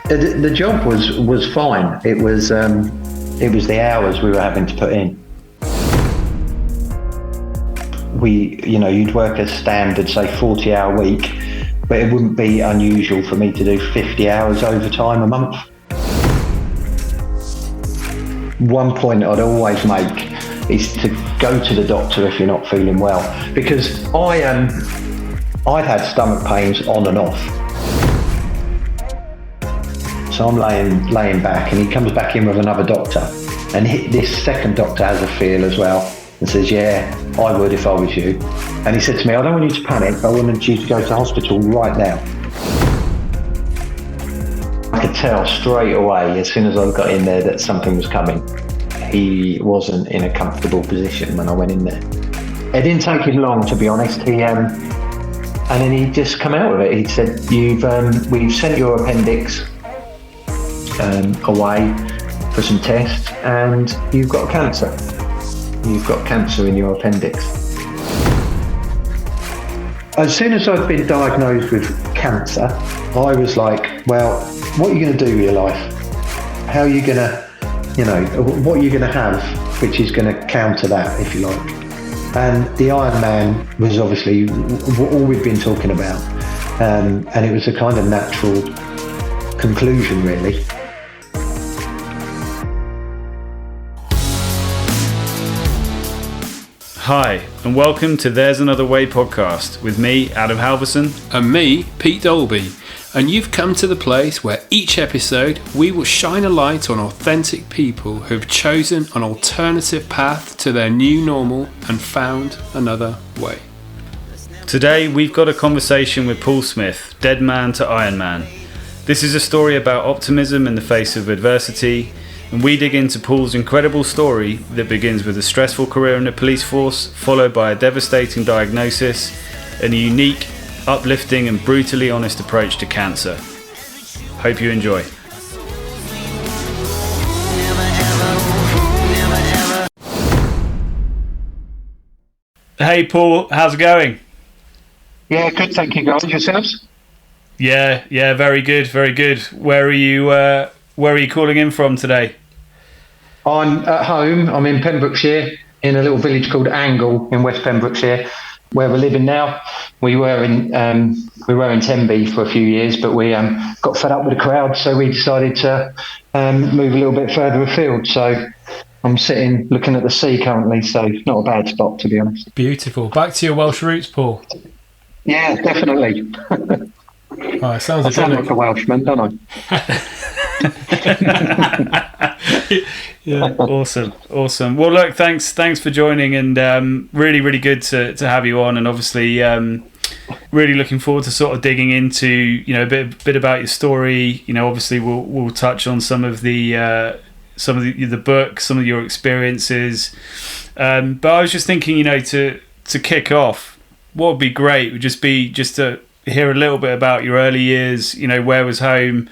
The job was fine. It was the hours we were having to put in. You'd work a standard, say, 40-hour week, but it wouldn't be unusual for me to do 50 hours overtime a month. One point I'd always make is to go to the doctor if you're not feeling well, because I'd had stomach pains on and off. So I'm laying back, and he comes back in with another doctor, and this second doctor has a feel as well and says, yeah, I would if I was you. And he said to me, I don't want you to panic, but I want you to go to hospital right now. I could tell straight away as soon as I got in there that something was coming. He wasn't in a comfortable position when I went in there. It didn't take him long, to be honest. And then he just come out with it. He said, we've sent your appendix away for some tests, and you've got cancer. You've got cancer in your appendix. As soon as I'd been diagnosed with cancer, I was like, well, what are you going to do with your life? How are you going to, what are you going to have which is going to counter that, if you like? And the Ironman was obviously all we've been talking about. And it was a kind of natural conclusion, really. Hi, and welcome to There's Another Way podcast with me, Adam Halverson. And me, Pete Dolby. And you've come to the place where each episode we will shine a light on authentic people who have chosen an alternative path to their new normal and found another way. Today we've got a conversation with Paul Smith, Dead Man to Ironman. This is a story about optimism in the face of adversity, and we dig into Paul's incredible story that begins with a stressful career in the police force, followed by a devastating diagnosis and a unique, uplifting and brutally honest approach to cancer. Hope you enjoy. Hey Paul, how's it going? Yeah, good, thank you guys. Yourselves? Yeah, very good, very good. Where are you calling in from today? I'm at home. I'm in Pembrokeshire, in a little village called Angle in West Pembrokeshire, where we're living now. We were in Tenby for a few years, but we got fed up with the crowd, so we decided to move a little bit further afield. So I'm sitting looking at the sea currently, so not a bad spot, to be honest. Beautiful. Back to your Welsh roots, Paul. Yeah, definitely. Oh, it sounds I sound like a Welshman, don't I? Yeah, awesome. Well, look, thanks for joining, and really good to have you on, and obviously really looking forward to sort of digging into a bit about your story. Obviously we'll touch on some of the book, some of your experiences, but I was just thinking, to kick off, what would be great would just be to hear a little bit about your early years. Where was home,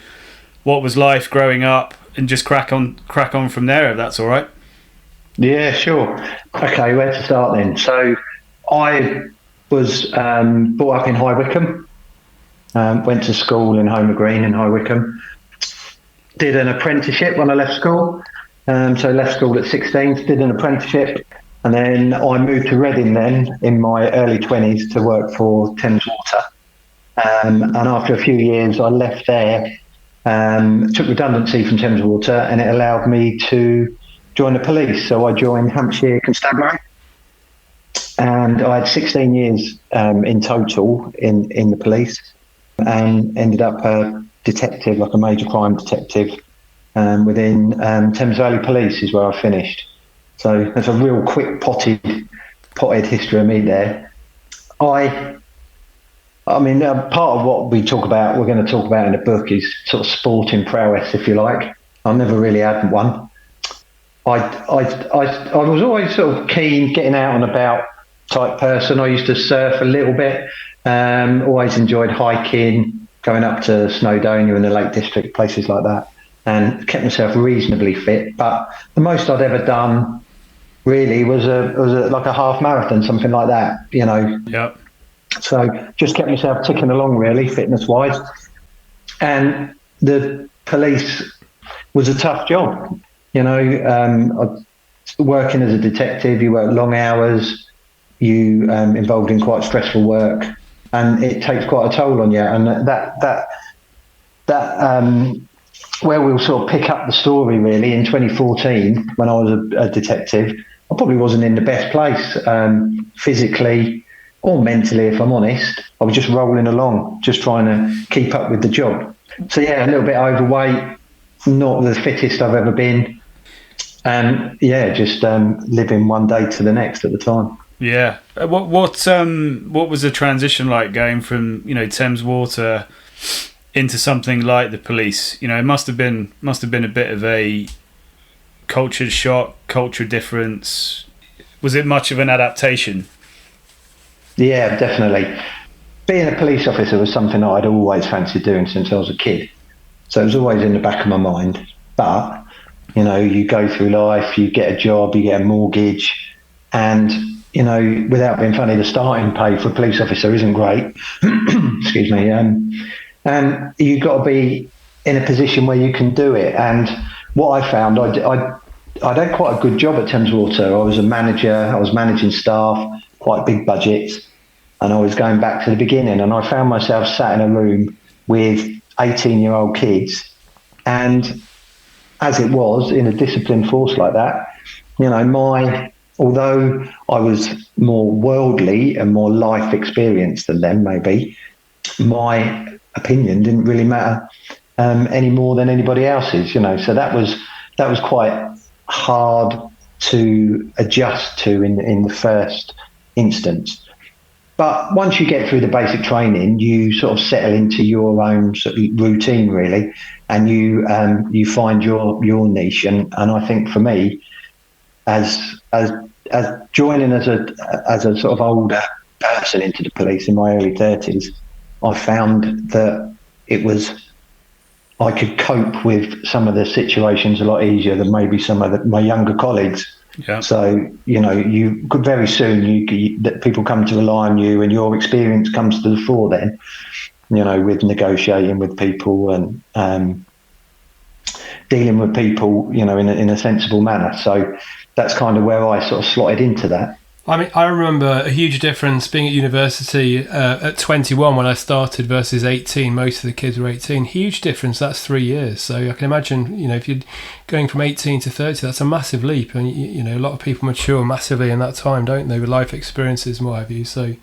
what was life growing up, and just crack on from there, if that's all right. Yeah, sure. Okay, where to start then? So I was brought up in High Wycombe, went to school in Homer Green in High Wycombe, did an apprenticeship when I left school, so left school at 16, did an apprenticeship, and then I moved to Reading then in my early 20s to work for Thames Water, and after a few years I left there. Took redundancy from Thames Water, and it allowed me to join the police. So I joined Hampshire Constabulary, and I had 16 years in total in the police, and ended up a detective, like a major crime detective, within Thames Valley Police is where I finished. So there's a real quick potted history of me there. I mean, part of what we're going to talk about in the book is sort of sporting prowess, if you like. I've never really had one. I was always sort of keen, getting out and about type person. I used to surf a little bit, always enjoyed hiking, going up to Snowdonia in the Lake District, places like that, and kept myself reasonably fit. But the most I'd ever done really was like a half marathon, something like that, Yep. So just kept myself ticking along, really, fitness-wise. And the police was a tough job. Working as a detective, you work long hours, you involved in quite stressful work, and it takes quite a toll on you. And that where we'll sort of pick up the story really in 2014 when I was a detective, I probably wasn't in the best place physically or mentally, if I'm honest. I was just rolling along, just trying to keep up with the job. So yeah, a little bit overweight, not the fittest I've ever been. And yeah, just living one day to the next at the time. Yeah. What was the transition like going from Thames Water into something like the police? It must have been a bit of a culture shock, culture difference. Was it much of an adaptation? Yeah, definitely. Being a police officer was something that I'd always fancied doing since I was a kid. So it was always in the back of my mind. But, you go through life, you get a job, you get a mortgage, and, without being funny, the starting pay for a police officer isn't great. Excuse me. And you've got to be in a position where you can do it. And what I found, I had quite a good job at Thames Water. I was a manager, I was managing staff, quite big budgets, and I was going back to the beginning. And I found myself sat in a room with 18-year-old kids. And as it was, in a disciplined force like that, although I was more worldly and more life experienced than them, maybe, my opinion didn't really matter any more than anybody else's, so that was quite hard to adjust to in the first instance. But once you get through the basic training, you sort of settle into your own sort of routine really, and you find your niche. And I think for me, as joining as a sort of older person into the police in my early 30s, I found that I could cope with some of the situations a lot easier than maybe some of my younger colleagues. Yeah. So, you could very soon, that people come to rely on you, and your experience comes to the fore then, with negotiating with people and dealing with people, in a sensible manner. So that's kind of where I sort of slotted into that. I mean, I remember a huge difference being at university at 21 when I started versus 18. Most of the kids were 18. Huge difference. That's 3 years. So I can imagine, if you're going from 18 to 30, that's a massive leap. And, a lot of people mature massively in that time, don't they, with life experiences and what have you. So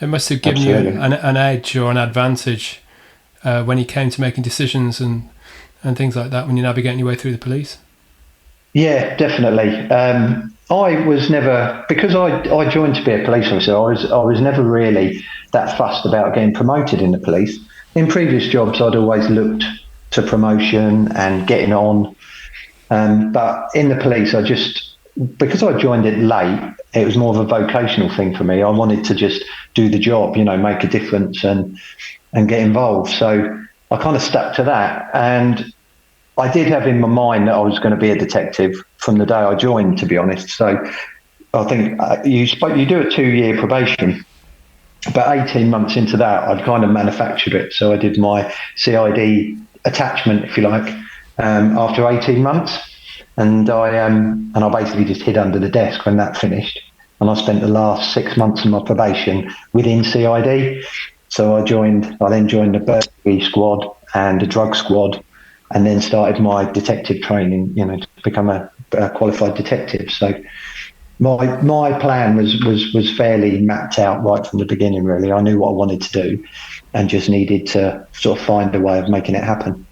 it must have given Absolutely. You an edge or an advantage when you came to making decisions and things like that when you're navigating your way through the police. Yeah, definitely. I was never, because I joined to be a police officer, I was never really that fussed about getting promoted in the police. In previous jobs, I'd always looked to promotion and getting on. But in the police, because I joined it late, it was more of a vocational thing for me. I wanted to just do the job, make a difference and get involved. So I kind of stuck to that. And I did have in my mind that I was going to be a detective from the day I joined, to be honest. So I think you do a 2-year probation, but 18 months into that, I'd kind of manufactured it. So I did my CID attachment, if you like, after 18 months, and I basically just hid under the desk when that finished. And I spent the last 6 months of my probation within CID. So I then joined the burglary squad and the drug squad, and then started my detective training, to become a qualified detective. So my plan was fairly mapped out right from the beginning, really. I knew what I wanted to do and just needed to sort of find a way of making it happen.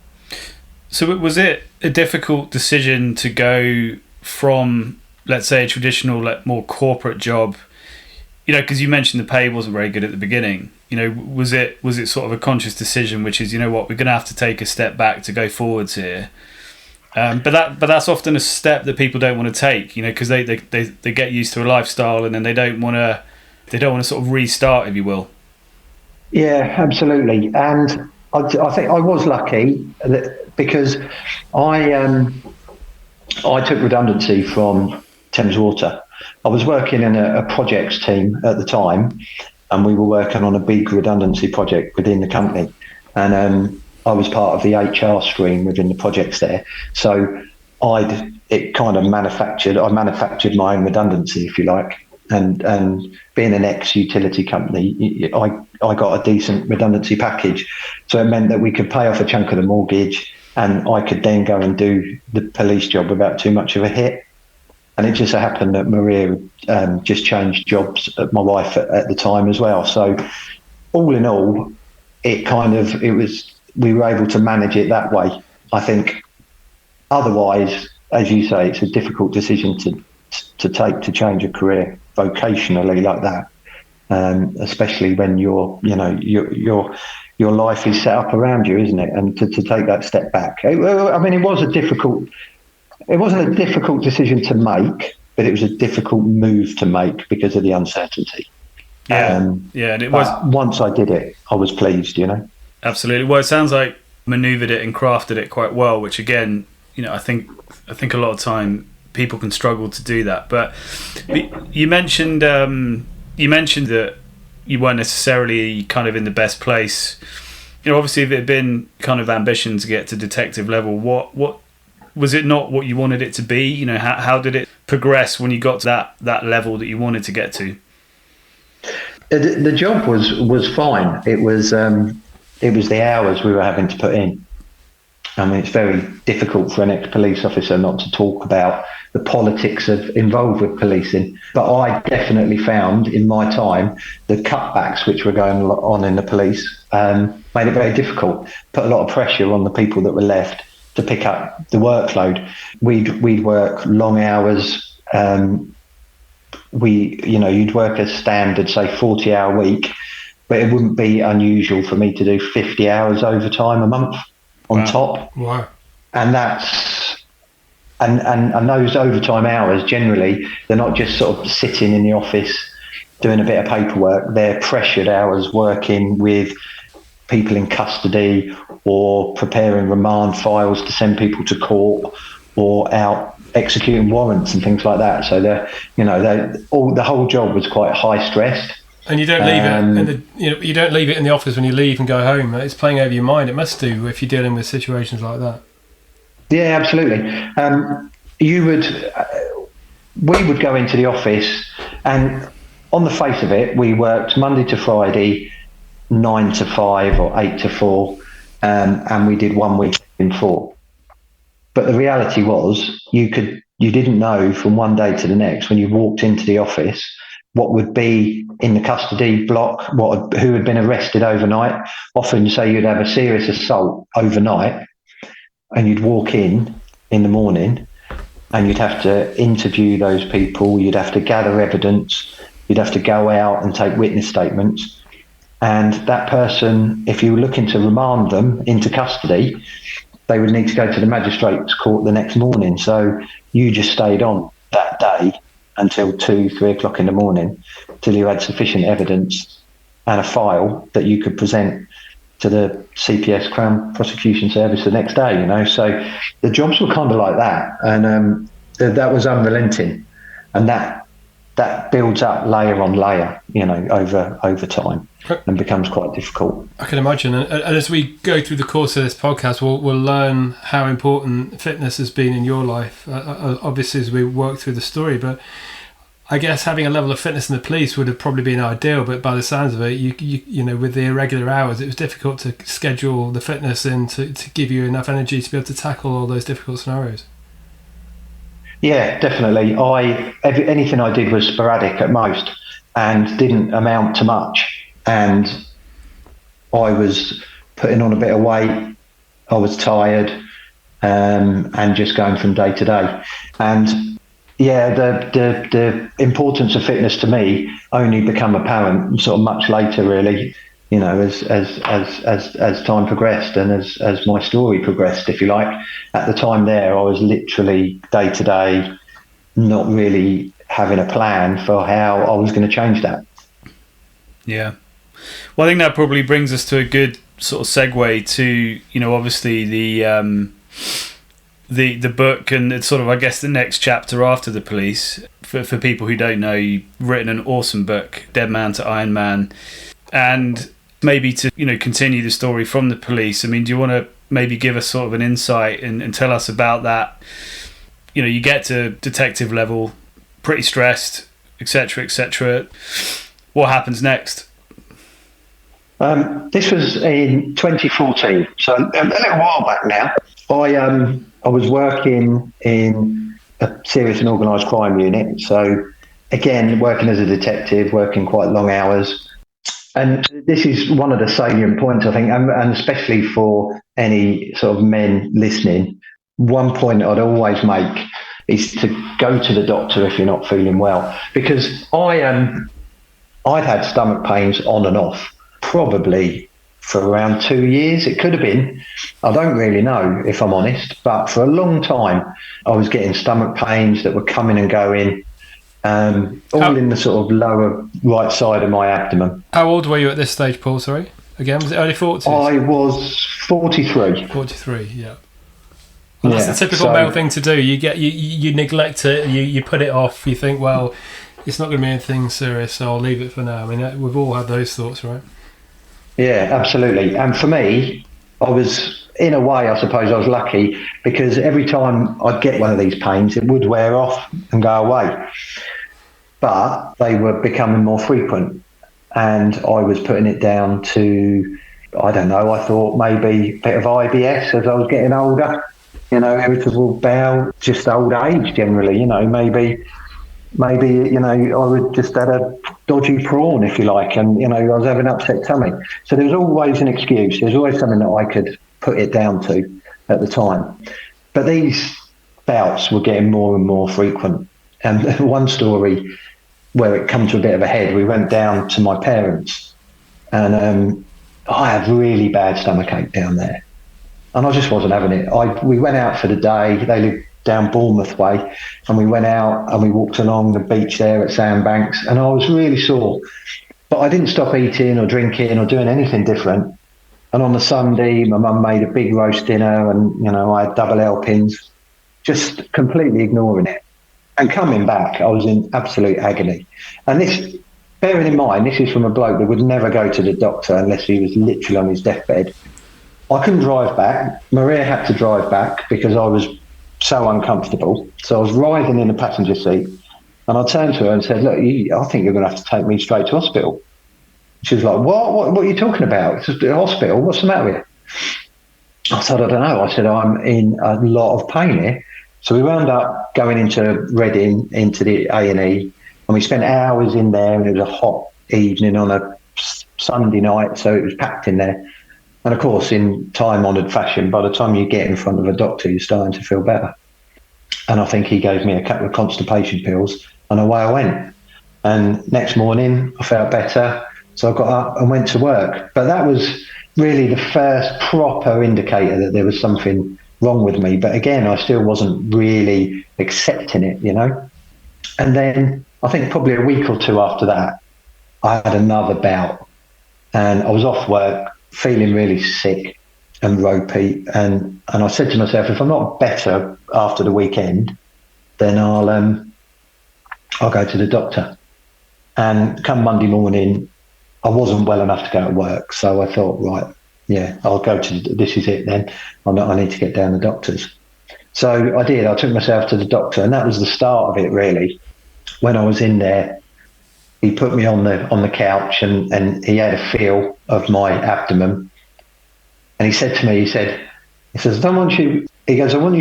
So was it a difficult decision to go from, let's say, a traditional, more corporate job, because you mentioned the pay wasn't very good at the beginning. Was it sort of a conscious decision, which is, we're going to have to take a step back to go forwards here? But that's often a step that people don't want to take, because they get used to a lifestyle and then they don't want to sort of restart, if you will. Yeah, absolutely. And I think I was lucky because I took redundancy from Thames Water. I was working in a projects team at the time, and we were working on a big redundancy project within the company. And I was part of the HR stream within the projects there. So I manufactured my own redundancy, if you like. And being an ex-utility company, I got a decent redundancy package. So it meant that we could pay off a chunk of the mortgage, and I could then go and do the police job without too much of a hit. And it just so happened that Maria just changed jobs, my wife at the time as well. So all in all, we were able to manage it that way. I think otherwise, as you say, it's a difficult decision to take, to change a career vocationally like that, especially when your life is set up around you, isn't it? And to take that step back, it wasn't a difficult decision to make, but it was a difficult move to make because of the uncertainty. And it was. Once I did it, I was pleased. Absolutely. Well, it sounds like manoeuvred it and crafted it quite well, which again, I think a lot of time people can struggle to do that. But you mentioned that you weren't necessarily kind of in the best place. Obviously, if it had been kind of ambition to get to detective level, what was it not what you wanted it to be? How did it progress when you got to that level that you wanted to get to? The job was fine. It was the hours we were having to put in. I mean, it's very difficult for an ex-police officer not to talk about the politics involved with policing. But I definitely found in my time the cutbacks which were going on in the police made it very difficult, put a lot of pressure on the people that were left to pick up the workload. We'd work long hours. You'd work a standard, say, 40-hour week, but it wouldn't be unusual for me to do 50 hours overtime a month on top. Wow. And that's and those overtime hours, generally, they're not just sort of sitting in the office doing a bit of paperwork. They're pressured hours working with people in custody or preparing remand files to send people to court or out executing warrants and things like that. So the whole job was quite high stressed. And you don't leave you don't leave it in the office when you leave and go home. It's playing over your mind. It must do if you're dealing with situations like that. Yeah, absolutely. We would go into the office, and on the face of it, we worked Monday to Friday, 9 to 5 or 8 to 4, and we did 1 week in 4. But the reality was, you didn't know from one day to the next when you walked into the office what would be in the custody block, who had been arrested overnight. Often, say, you'd have a serious assault overnight, and you'd walk in the morning, and you'd have to interview those people. You'd have to gather evidence. You'd have to go out and take witness statements. And that person, if you were looking to remand them into custody, they would need to go to the magistrate's court the next morning. So you just stayed on that day until 2-3 o'clock in the morning till you had sufficient evidence and a file that you could present to the CPS Crown Prosecution Service the next day. So the jobs were kind of like that, and that was unrelenting, and that builds up layer on layer, over time, and becomes quite difficult. I can imagine. And as we go through the course of this podcast, we'll learn how important fitness has been in your life, obviously, as we work through the story. But I guess having a level of fitness in the police would have probably been ideal, but by the sounds of it, you with the irregular hours, it was difficult to schedule the fitness in to give you enough energy to be able to tackle all those difficult scenarios. Yeah, definitely. Anything I did was sporadic at most and didn't amount to much. And I was putting on a bit of weight. I was tired, and just going from day to day. And yeah, the importance of fitness to me only become apparent sort of much later, really. As time progressed and as my story progressed, if you like. At the time there, I was literally day to day, not really having a plan for how I was going to change that. Yeah. Well, I think that probably brings us to a good sort of segue to, obviously the book and it's sort of, I guess, the next chapter after the police. For people who don't know, you've written an awesome book, Dead Man to Ironman. And maybe to, continue the story from the police, I mean, do you want to maybe give us sort of an insight and tell us about that? You get to detective level, pretty stressed, etc., etc. What happens next? This was in 2014, so a little while back now. I was working in a serious and organised crime unit, so again, working as a detective, working quite long hours. And this is one of the salient points, I think, and especially for any sort of men listening, one point I'd always make is to go to the doctor if you're not feeling well. Because I'd had stomach pains on and off, probably for around 2 years. It could have been. I don't really know, if I'm honest. But for a long time, I was getting stomach pains that were coming and going. All in the sort of lower right side of my abdomen. How old were you at this stage, Paul? Sorry, again, was it early 40s? I was 43. 43, yeah. Well, that's the typical male thing to do. You neglect it, you put it off. You think, well, it's not going to be anything serious, so I'll leave it for now. I mean, we've all had those thoughts, right? Yeah, absolutely. And for me, I was, in a way, I suppose I was lucky, because every time I'd get one of these pains, it would wear off and go away. But they were becoming more frequent, and I was putting it down to, I don't know, I thought maybe a bit of IBS as I was getting older, irritable bowel, just old age generally, maybe, I would just had a dodgy prawn, if you like, and, I was having upset tummy. So there was always an excuse. There's always something that I could put it down to at the time. But these bouts were getting more and more frequent. And one story where it come to a bit of a head, we went down to my parents, and I had really bad stomachache down there. And I just wasn't having it. We went out for the day. They lived down Bournemouth way, and we went out and we walked along the beach there at Sandbanks, and I was really sore. But I didn't stop eating or drinking or doing anything different. And on the Sunday, my mum made a big roast dinner, and, I had double helpings, just completely ignoring it. And coming back, I was in absolute agony. And this, bearing in mind, this is from a bloke that would never go to the doctor unless he was literally on his deathbed. I couldn't drive back. Maria had to drive back because I was so uncomfortable. So I was riding in the passenger seat, and I turned to her and said, look, I think you're going to have to take me straight to hospital. She was like, what are you talking about? It's just a hospital. What's the matter with you? I said, I don't know. I said, I'm in a lot of pain here. So we wound up going into Reading, into the A&E, and we spent hours in there, and it was a hot evening on a Sunday night, so it was packed in there. And of course, in time-honoured fashion, by the time you get in front of a doctor, you're starting to feel better. And I think he gave me a couple of constipation pills, and away I went. And next morning, I felt better, so I got up and went to work. But that was really the first proper indicator that there was something wrong with me. But again, I still wasn't really accepting it, And then I think probably a week or two after that, I had another bout, and I was off work feeling really sick and ropey, and I said to myself, if I'm not better after the weekend, then I'll go to the doctor. And come Monday morning, I wasn't well enough to go to work, so I thought, right, yeah, I'll go to, this is it then. I need to get down the doctors. So I did. I took myself to the doctor, and that was the start of it, really. When I was in there, he put me on the couch, and he had a feel of my abdomen. And he said to me, he says, I want you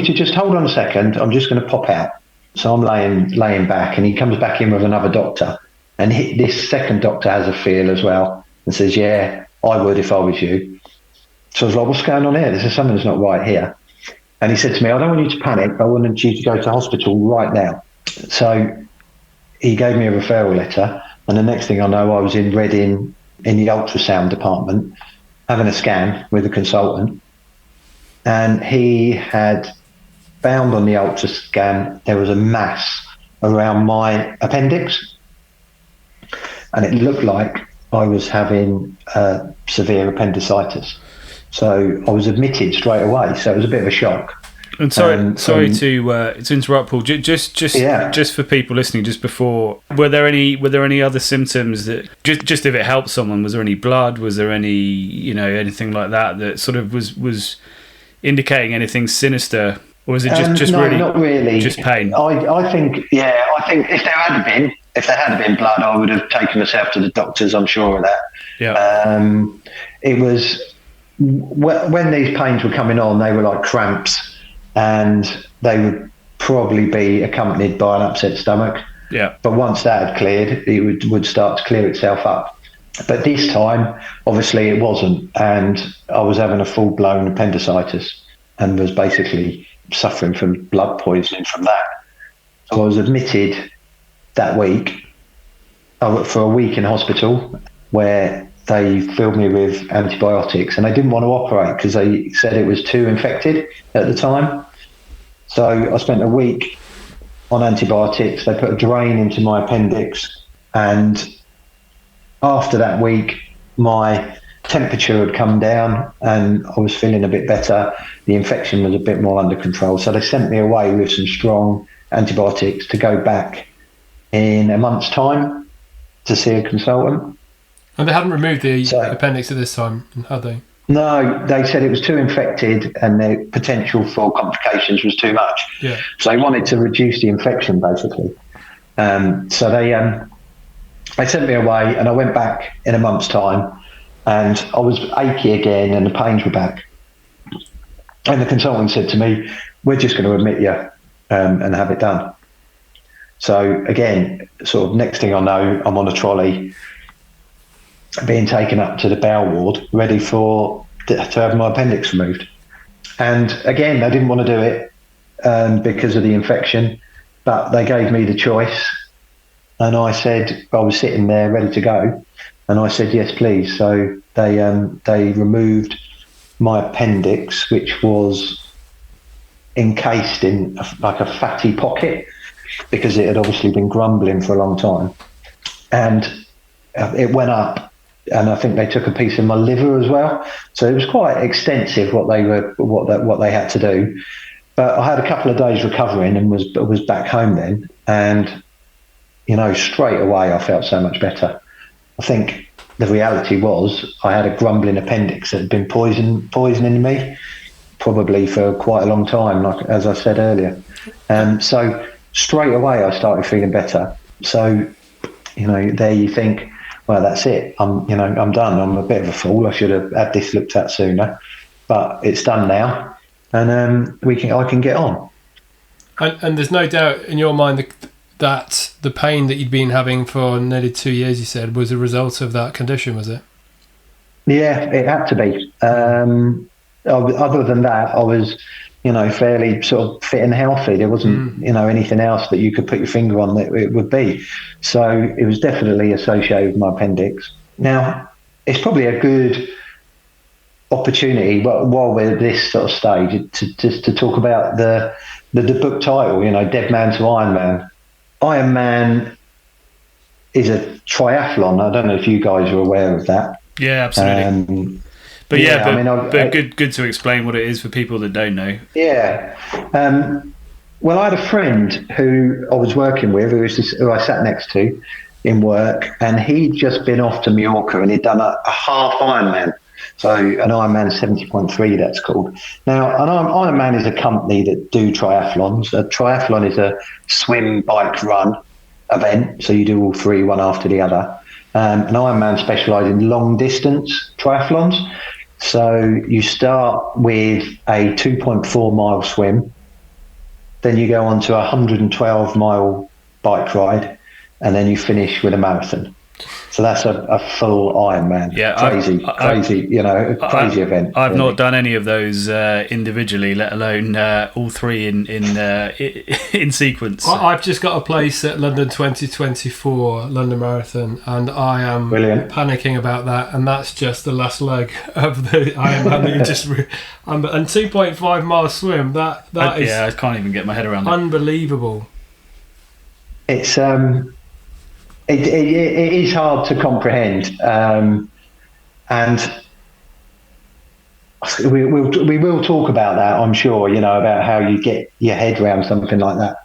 to just hold on a second. I'm just going to pop out. So I'm laying back, and he comes back in with another doctor. And this second doctor has a feel as well and says, yeah, I would if I was you. So I was like, what's going on here? This is something that's not right here. And he said to me, I don't want you to panic. I want you to go to hospital right now. So he gave me a referral letter. And the next thing I know, I was in Reading in the ultrasound department having a scan with a consultant. And he had found on the ultrascan there was a mass around my appendix. And it looked like I was having severe appendicitis. So I was admitted straight away. So it was a bit of a shock. And sorry to interrupt, Paul. Just for people listening, just before, were there any other symptoms that just if it helped someone? Was there any blood? Was there any anything like that sort of was indicating anything sinister, or was it just no, really not really, just pain? I think if there had been blood, I would have taken myself to the doctors. I'm sure of that. Yeah. It was when these pains were coming on, they were like cramps. And they would probably be accompanied by an upset stomach. Yeah. But once that had cleared, it would start to clear itself up. But this time, obviously, it wasn't. And I was having a full-blown appendicitis and was basically suffering from blood poisoning from that. So I was admitted that week. I went for a week in hospital where they filled me with antibiotics, and they didn't want to operate because they said it was too infected at the time. So I spent a week on antibiotics. They put a drain into my appendix, and after that week, my temperature had come down and I was feeling a bit better. The infection was a bit more under control. So they sent me away with some strong antibiotics to go back in a month's time to see a consultant. And they hadn't removed the appendix at this time, had they? No, they said it was too infected and the potential for complications was too much. Yeah. So they wanted to reduce the infection, basically. So they sent me away, and I went back in a month's time, and I was achy again, and the pains were back. And the consultant said to me, "We're just going to admit you and have it done." So again, sort of next thing I know, I'm on a trolley, being taken up to the bowel ward, ready to have my appendix removed. And again, they didn't want to do it because of the infection, but they gave me the choice. And I said, I was sitting there ready to go, and I said, yes, please. So they removed my appendix, which was encased in like a fatty pocket, because it had obviously been grumbling for a long time. And it went up, and I think they took a piece of my liver as well. So it was quite extensive what they had to do. But I had a couple of days recovering and was back home then. And, straight away I felt so much better. I think the reality was I had a grumbling appendix that had been poisoning me probably for quite a long time, like as I said earlier. So straight away I started feeling better. So, there you think, well, that's it. I'm done. I'm a bit of a fool. I should have had this looked at sooner, but it's done now, and I can get on. And there's no doubt in your mind that the pain that you'd been having for nearly 2 years, you said, was a result of that condition, was it? Yeah, it had to be. Other than that, I was, fairly sort of fit and healthy. There wasn't, anything else that you could put your finger on that it would be. So it was definitely associated with my appendix. Now, it's probably a good opportunity while we're at this sort of stage to talk about the book title, Dead Man to Ironman. Ironman is a triathlon. I don't know if you guys are aware of that. Yeah, absolutely. But good to explain what it is for people that don't know. Yeah. Well, I had a friend who I was working with, who I sat next to in work, and he'd just been off to Mallorca and he'd done a half Ironman. So an Ironman 70.3, that's called. Now, an Ironman is a company that do triathlons. A triathlon is a swim, bike, run event. So you do all three, one after the other. An Ironman specialises in long distance triathlons. So you start with a 2.4 mile swim, then you go on to a 112 mile bike ride, and then you finish with a marathon. So that's a full Ironman. Yeah, crazy, crazy event. I've not done any of those individually, let alone all three in sequence. I've just got a place at London 2024 London Marathon, and I am panicking about that. And that's just the last leg of the Ironman that you just. And 2.5 mile swim. That is. Yeah, I can't even get my head around it. Unbelievable. It's It is hard to comprehend, and we will talk about that, I'm sure, about how you get your head around something like that.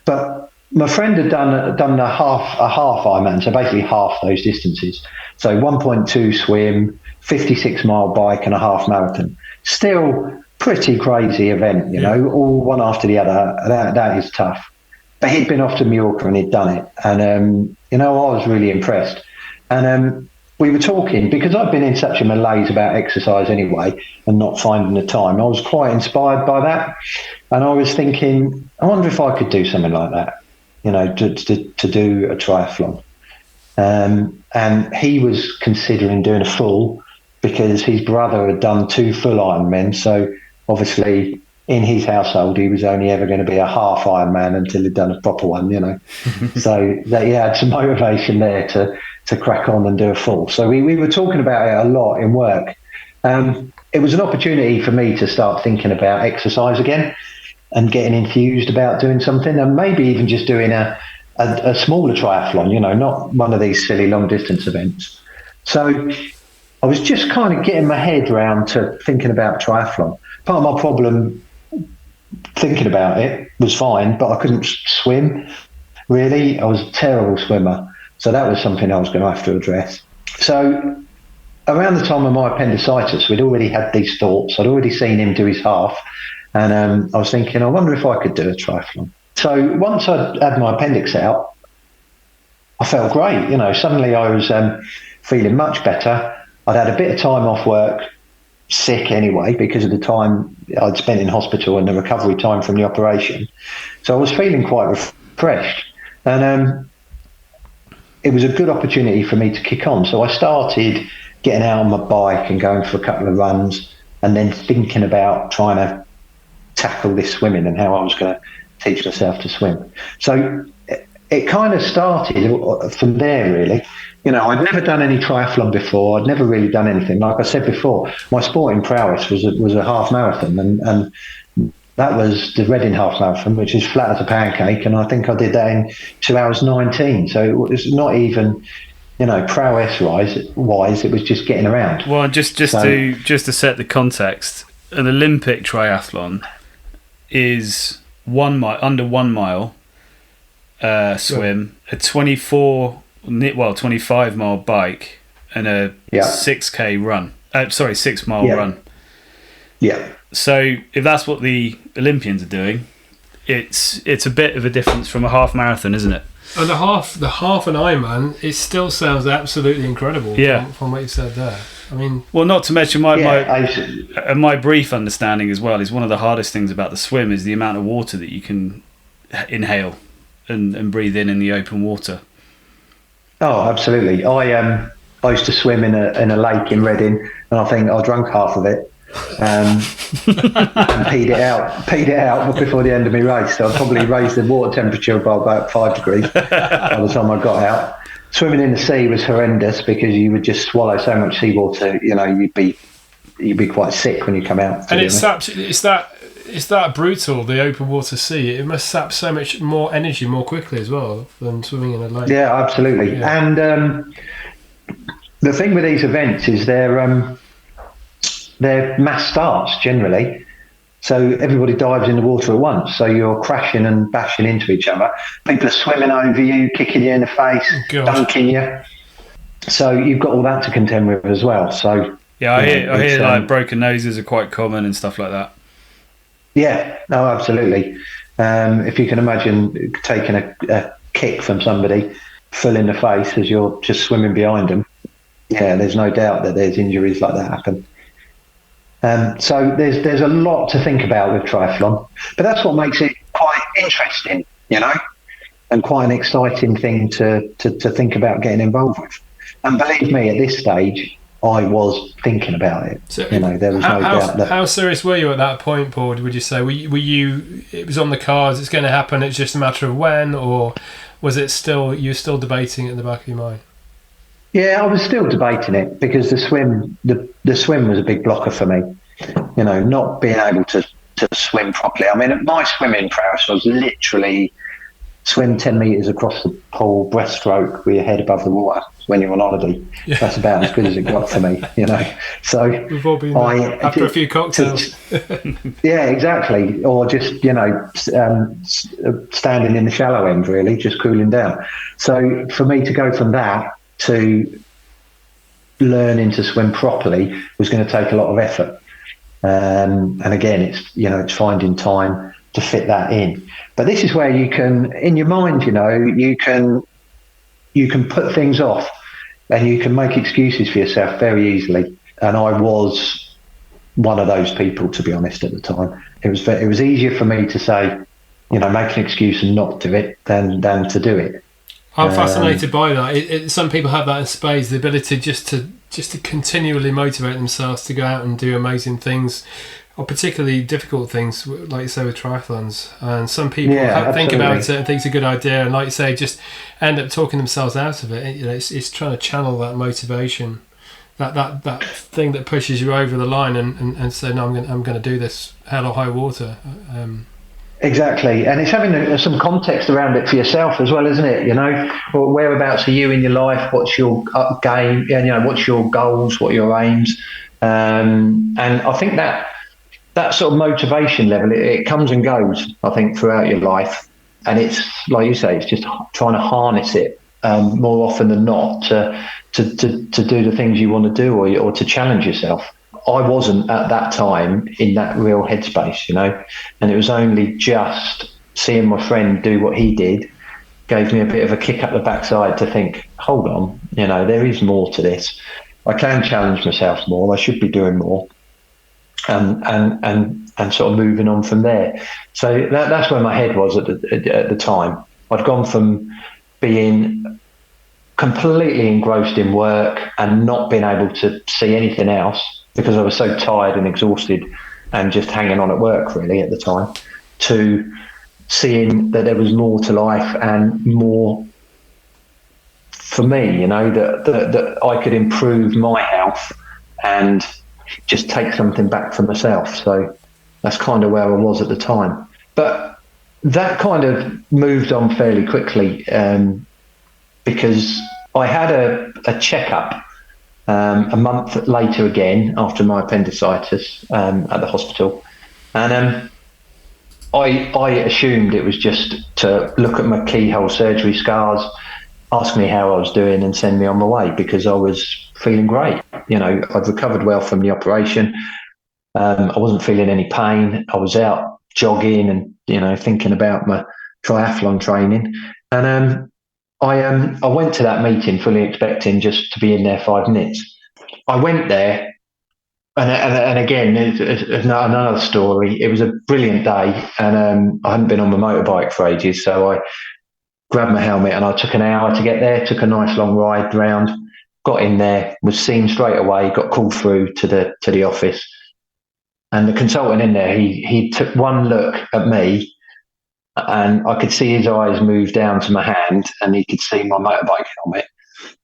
But my friend had done a half Ironman, so basically half those distances. So 1.2 swim, 56-mile bike, and a half marathon. Still pretty crazy event, all one after the other. That is tough. But he'd been off to Mallorca and he'd done it, and I was really impressed. And we were talking, because I've been in such a malaise about exercise anyway and not finding the time. I was quite inspired by that, and I was thinking, I wonder if I could do something like that, to do a triathlon. And he was considering doing a full, because his brother had done 2 full Ironmen. So obviously in his household, he was only ever going to be a half Ironman until he'd done a proper one, So he had some motivation there to crack on and do a full. So we were talking about it a lot in work. It was an opportunity for me to start thinking about exercise again and getting enthused about doing something, and maybe even just doing a smaller triathlon, not one of these silly long distance events. So I was just kind of getting my head around to thinking about triathlon. Part of my problem thinking about it was fine, but I couldn't swim, really. I was a terrible swimmer. So that was something I was going to have to address. So around the time of my appendicitis, we'd already had these thoughts. I'd already seen him do his half. And I was thinking, I wonder if I could do a triathlon. So once I'd had my appendix out, I felt great. Suddenly I was feeling much better. I'd had a bit of time off work, sick anyway, because of the time I'd spent in hospital and the recovery time from the operation. So I was feeling quite refreshed. And it was a good opportunity for me to kick on. So I started getting out on my bike and going for a couple of runs, and then thinking about trying to tackle this swimming and how I was going to teach myself to swim. So it kind of started from there, really. I'd never done any triathlon before. I'd never really done anything. Like I said before, my sporting prowess was a half marathon, and that was the Reading half marathon, which is flat as a pancake, and I think I did that in 2 hours 19. So it was not even, prowess wise, it was just getting around. Well, just to set the context, an Olympic triathlon is 1 mile, under 1 mile swim, a 25 mile bike, and a 6k run. 6 mile run. Yeah. So if that's what the Olympians are doing, it's a bit of a difference from a half marathon, isn't it? And the half an Ironman, it still sounds absolutely incredible. Yeah. From what you said there. I mean, well, not to mention my brief understanding as well is one of the hardest things about the swim is the amount of water that you can inhale and breathe in the open water. Oh, absolutely. I used to swim in a lake in Reading, and I think I drank half of it and peed it out before the end of my race. So I probably raised the water temperature by about 5 degrees by the time I got out. Swimming in the sea was horrendous because you would just swallow so much seawater. You'd be quite sick when you come out. And it's that brutal, the open water sea. It must sap so much more energy more quickly as well than swimming in a lake. Yeah, absolutely. Yeah. And the thing with these events is they're mass starts generally. So everybody dives in the water at once. So you're crashing and bashing into each other. People are swimming over you, kicking you in the face, dunking you. So you've got all that to contend with as well. So yeah, I hear like broken noses are quite common and stuff like that. Yeah, no, absolutely. If you can imagine taking a kick from somebody full in the face as you're just swimming behind them, yeah, there's no doubt that there's injuries like that happen. So there's a lot to think about with triathlon, but that's what makes it quite interesting, and quite an exciting thing to think about getting involved with. And believe me, at this stage, I was thinking about it. So there was no doubt that. How serious were you at that point, Paul? Would you say were you? It was on the cards. It's going to happen. It's just a matter of when, or was it still you were still debating it in the back of your mind? Yeah, I was still debating it because the swim was a big blocker for me. Not being able to swim properly. I mean, my swimming prowess was literally swim 10 metres across the pool, breaststroke with your head above the water when you're on holiday. Yeah. That's about as good as it got for me, you know. So We've all been there after a few cocktails. Yeah, exactly. Or just, you know, standing in the shallow end, really, just cooling down. So for me to go from that to learning to swim properly was going to take a lot of effort. And again, it's finding time to fit that in. But this is where you can, in your mind, you can put things off and you can make excuses for yourself very easily. And I was one of those people, to be honest, at the time. It was easier for me to say, make an excuse and not do it than to do it. I'm fascinated by that. Some people have that in spades, the ability just to continually motivate themselves to go out and do amazing things, or particularly difficult things, like you say with triathlons. And some people think about it and think it's a good idea, and like you say, just end up talking themselves out of it. It's trying to channel that motivation, that thing that pushes you over the line, and say, no, I'm going to do this, hell or high water. Exactly, and it's having some context around it for yourself as well, isn't it? Well, whereabouts are you in your life? What's your game? What's your goals? What are your aims? And I think that sort of motivation level, it comes and goes, I think, throughout your life. And it's, like you say, it's just trying to harness it more often than not to do the things you want to do or to challenge yourself. I wasn't at that time in that real headspace, and it was only just seeing my friend do what he did gave me a bit of a kick up the backside to think, hold on, there is more to this. I can challenge myself more. I should be doing more. And sort of moving on from there. So that's where my head was at the time. I'd gone from being completely engrossed in work and not being able to see anything else because I was so tired and exhausted and just hanging on at work really at the time, to seeing that there was more to life and more for me, that I could improve my health and just take something back for myself. So that's kind of where I was at the time. But that kind of moved on fairly quickly because I had a checkup a month later again after my appendicitis at the hospital. And I assumed it was just to look at my keyhole surgery scars, ask me how I was doing and send me on my way because I was feeling great. I'd recovered well from the operation. I wasn't feeling any pain. I was out jogging and, thinking about my triathlon training. And I went to that meeting fully expecting just to be in there 5 minutes. I went there and again, it's another story. It was a brilliant day and I hadn't been on my motorbike for ages. So I grabbed my helmet and I took an hour to get there, took a nice long ride round, got in there, was seen straight away, got called through to the office. And the consultant in there, he took one look at me and I could see his eyes move down to my hand and he could see my motorbike helmet.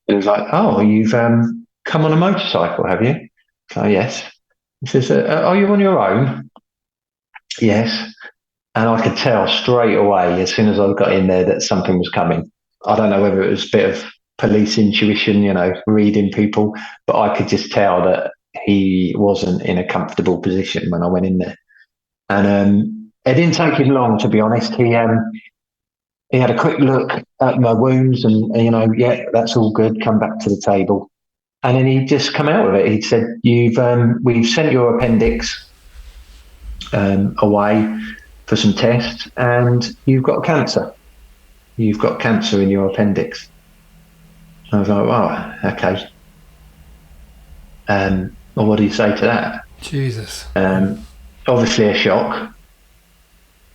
It was like, oh, you've come on a motorcycle, have you? Oh, yes. He says, are you on your own? Yes. And I could tell straight away, as soon as I got in there, that something was coming. I don't know whether it was a bit of police intuition, reading people, but I could just tell that he wasn't in a comfortable position when I went in there. And it didn't take him long, to be honest. He had a quick look at my wounds and, yeah, that's all good. Come back to the table. And then he'd just come out with it. He'd said, we've sent your appendix away for some tests and you've got cancer. You've got cancer in your appendix. I was like, wow, okay. Well, what do you say to that? Jesus. Obviously a shock.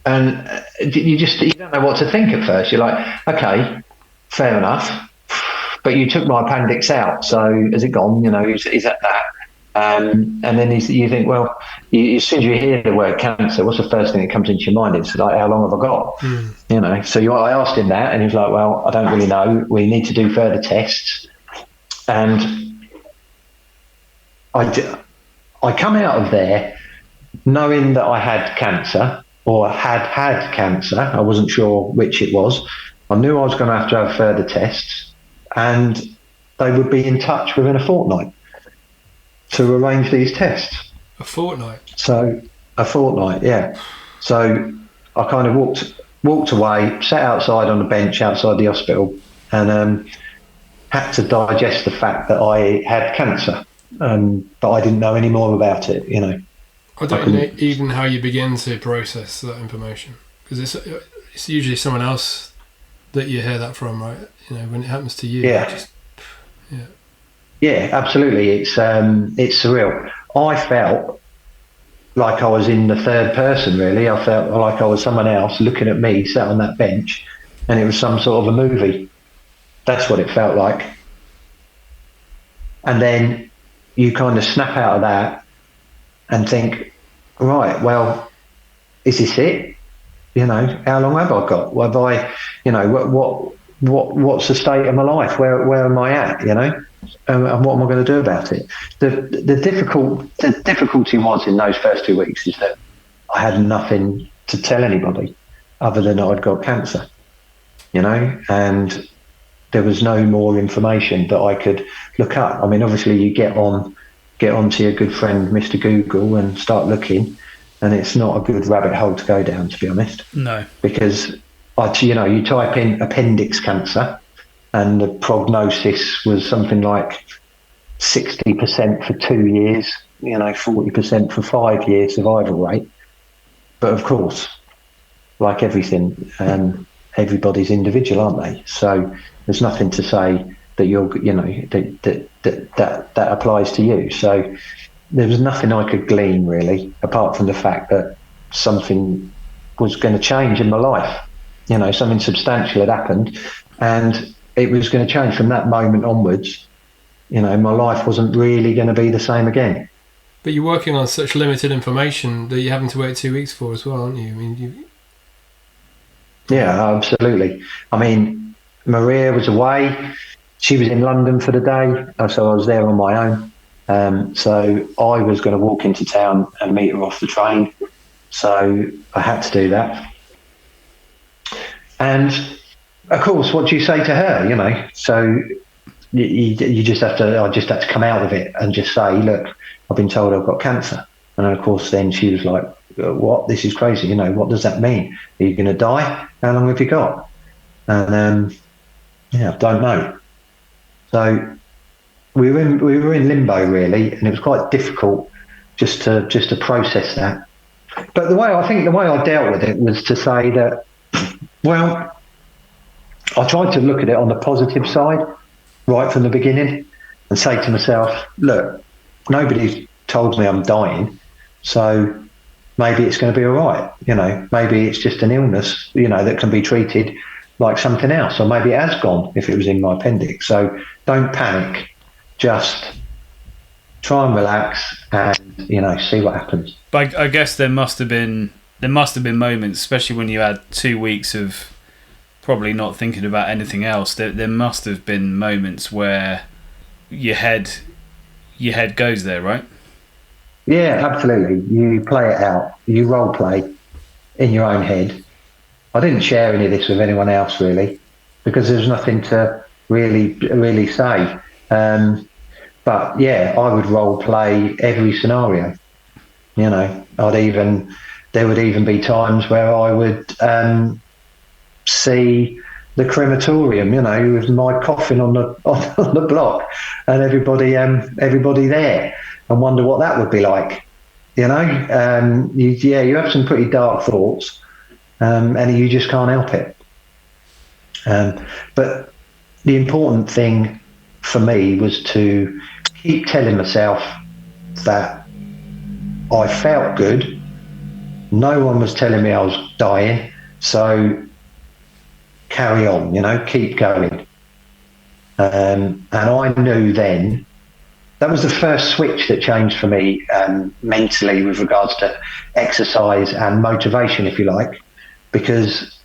And you don't know what to think at first. You're like, okay, fair enough. But you took my appendix out, so has it gone? Is that that? And then you think, well, as soon as you hear the word cancer, what's the first thing that comes into your mind? It's like, how long have I got? So I asked him that, and he was like, well, I don't really know. We need to do further tests. And I come out of there knowing that I had cancer, or had cancer. I wasn't sure which it was. I knew I was going to have further tests, and they would be in touch within a fortnight to arrange these tests. A fortnight? So, a fortnight, yeah. So I kind of walked away, sat outside on a bench outside the hospital, and had to digest the fact that I had cancer, but I didn't know any more about it, you know. I don't know even how you begin to process that information, because it's usually someone else that you hear that from, right? You know, when it happens to you, yeah, absolutely. It's surreal. I felt like I was in the third person, really. I felt like I was someone else looking at me sat on that bench, and it was some sort of a movie. That's what it felt like. And then you kind of snap out of that and think, right, well, is this it? You know, how long have I got? Have I, you know, what's the state of my life? Where am I at? You know, and what am I going to do about it? The difficulty was in those first 2 weeks is that I had nothing to tell anybody other than I'd got cancer. You know, and there was no more information that I could look up. I mean, obviously, you get onto your good friend Mr. Google and start looking, and it's not a good rabbit hole to go down, to be honest. No, because you type in appendix cancer, and the prognosis was something like 60% for 2 years, 40% for 5 years survival rate. But of course, like everything, everybody's individual, aren't they? So there's nothing to say that that applies to you. So there was nothing I could glean really, apart from the fact that something was going to change in my life. You know, something substantial had happened, and it was going to change from that moment onwards. You know, my life wasn't really going to be the same again. But you're working on such limited information that you're having to wait 2 weeks for as well, aren't you? I mean, Yeah, absolutely. I mean, Maria was away. She was in London for the day, so I was there on my own. So I was going to walk into town and meet her off the train. So I had to do that. And of course, what do you say to her? You know, so you just have to. I just had to come out of it and just say, look, I've been told I've got cancer. And of course, then she was like, what? This is crazy. You know, what does that mean? Are you going to die? How long have you got? And I don't know. So we were in limbo really, and it was quite difficult just to process that. But the way I dealt with it was to say that, well, I tried to look at it on the positive side right from the beginning and say to myself, look, nobody's told me I'm dying, so maybe it's going to be all right. You know, maybe it's just an illness, that can be treated like something else, or maybe it has gone if it was in my appendix. So don't panic, just try and relax and see what happens. But I guess there must have been moments, especially when you had 2 weeks of probably not thinking about anything else. There must have been moments where your head goes there, right? Yeah, absolutely. You play it out. You role play in your own head. I didn't share any of this with anyone else really, because there's nothing to really say. But yeah, I would role play every scenario. There would even be times where I would see the crematorium, with my coffin on the block, and everybody there, and wonder what that would be like. You have some pretty dark thoughts, and you just can't help it. But the important thing for me was to keep telling myself that I felt good. No one was telling me I was dying, so carry on, keep going. And I knew then that was the first switch that changed for me mentally with regards to exercise and motivation, if you like, because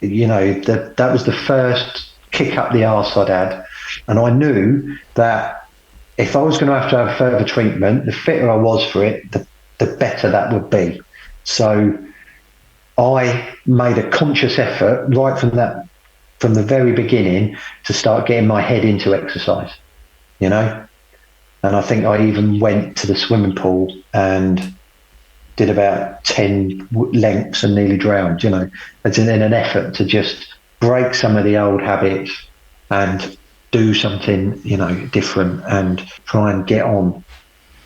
that was the first kick up the arse I'd had, and I knew that if I was going to have further treatment, the fitter I was for it, the better that would be. So I made a conscious effort right from the very beginning to start getting my head into exercise, you know. And I think I even went to the swimming pool and did about 10 lengths and nearly drowned, you know, as in an effort to just break some of the old habits and do something, you know, different and try and get on,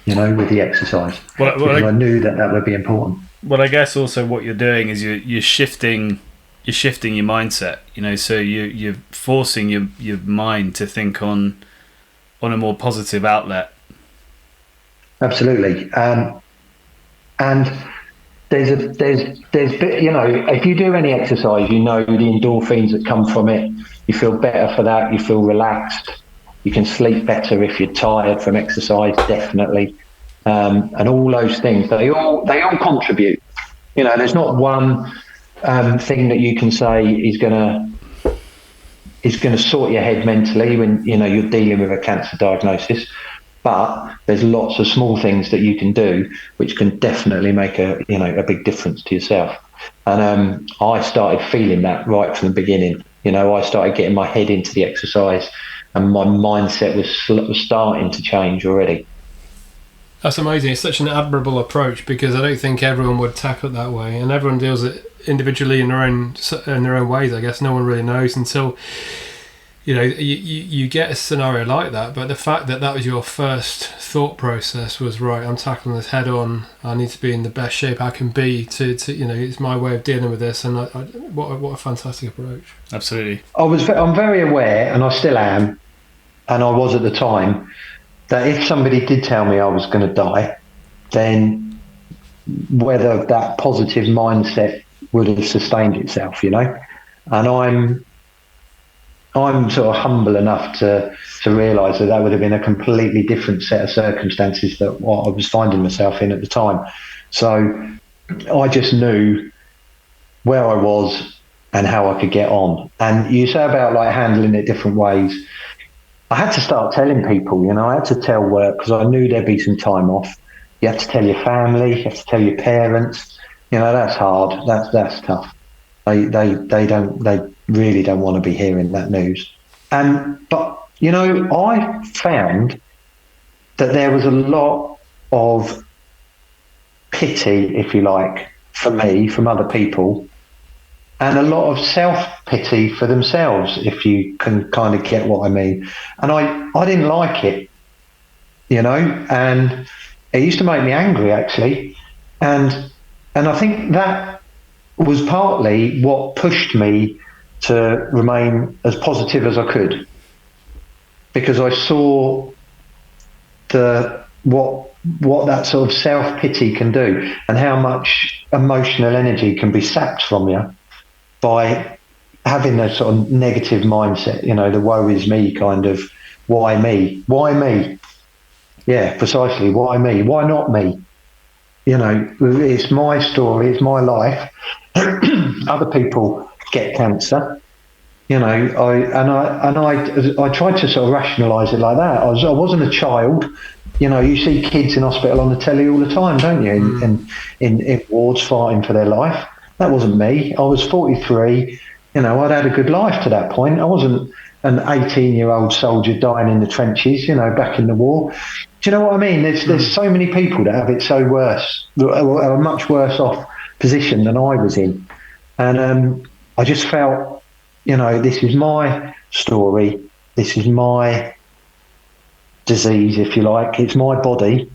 you know, with the exercise. Because I knew that would be important. Well, I guess also what you're doing is you're shifting your mindset, you know, so you're forcing your mind to think on a more positive outlet. Absolutely. And there's you know, if you do any exercise, you know the endorphins that come from it. You feel better for that. You feel relaxed. You can sleep better if you're tired from exercise, definitely. And all those things, they all contribute. You know, there's not one thing that you can say is going to sort your head mentally when, you know, you're dealing with a cancer diagnosis. But there's lots of small things that you can do which can definitely make a big difference to yourself. And I started feeling that right from the beginning. You know, I started getting my head into the exercise, and my mindset was starting to change already. That's amazing. It's such an admirable approach, because I don't think everyone would tackle it that way, and everyone deals it individually in their own ways. I guess no one really knows until, you know, you get a scenario like that. But the fact that was your first thought process was, right, I'm tackling this head on. I need to be in the best shape I can be to you know, it's my way of dealing with this. And what a fantastic approach. Absolutely. I'm very aware, and I still am, and I was at the time, that if somebody did tell me I was going to die, then whether that positive mindset would have sustained itself, you know. And I'm sort of humble enough to realise that would have been a completely different set of circumstances that what I was finding myself in at the time. So I just knew where I was and how I could get on. And you say about like handling it different ways. I had to start telling people, you know, I had to tell work because I knew there'd be some time off. You have to tell your family, you have to tell your parents. You know, that's hard. That's tough. They really don't want to be hearing that news. But you know, I found that there was a lot of pity, if you like, for me from other people, and a lot of self-pity for themselves, if you can kind of get what I mean. And I didn't like it, you know, and it used to make me angry, actually. And I think that was partly what pushed me to remain as positive as I could, because I saw what that sort of self-pity can do, and how much emotional energy can be sapped from you by having that sort of negative mindset, you know, the woe is me kind of, why me? Yeah, precisely, why me? Why not me? You know, it's my story, it's my life. Other people get cancer, you know. I tried to sort of rationalise it like that. I wasn't a child. You know, you see kids in hospital on the telly all the time, don't you? In wards fighting for their life. That wasn't me. I was 43. You know, I'd had a good life to that point. I wasn't an 18-year-old soldier dying in the trenches, you know, back in the war. Do you know what I mean? There's so many people that have it so worse, are a much worse off position than I was in. And I just felt, you know, this is my story. This is my disease, if you like. It's my body,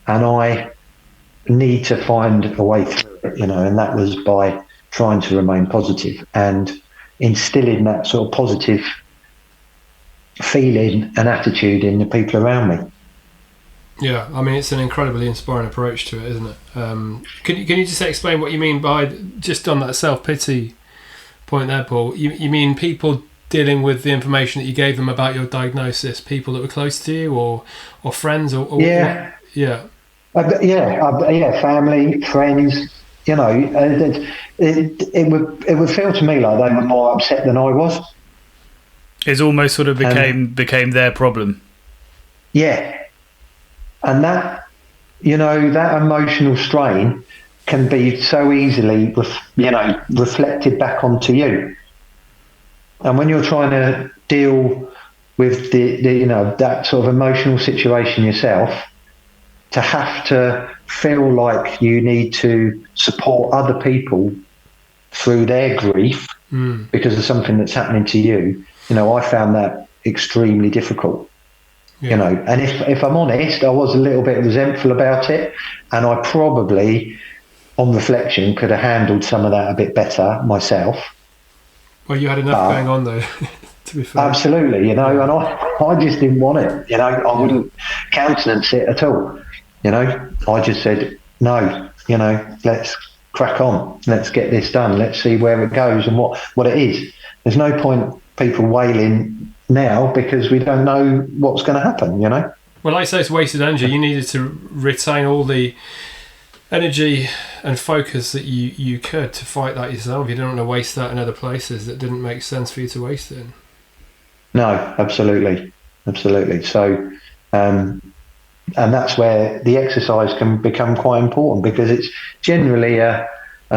and I need to find a way through it, you know. And that was by trying to remain positive and instilling that sort of positive feeling and attitude in the people around me. Yeah, I mean, it's an incredibly inspiring approach to it, isn't it? Can you just explain what you mean by, just on that self-pity point there, Paul? You mean people dealing with the information that you gave them about your diagnosis, people that were close to you, or friends, or yeah, yeah, family, friends. You know, it would feel to me like they were more upset than I was. It almost sort of became their problem. Yeah. And that, you know, that emotional strain can be so easily, reflected back onto you. And when you're trying to deal with that sort of emotional situation yourself, to have to feel like you need to support other people through their grief because of something that's happening to you, I found that extremely difficult. Yeah. And if I'm honest, I was a little bit resentful about it, and I probably, on reflection, could have handled some of that a bit better myself. Well, you had enough going on though, to be fair. Absolutely, and I just didn't want it. I wouldn't countenance it at all. I just said, no, let's crack on. Let's get this done. Let's see where it goes and what it is. There's no point people wailing now because we don't know what's going to happen, Well, like I say, it's wasted energy. You needed to retain all the energy and focus that you could to fight that yourself. You didn't want to waste that in other places that didn't make sense for you to waste it in. No, absolutely. So, and that's where the exercise can become quite important, because it's generally a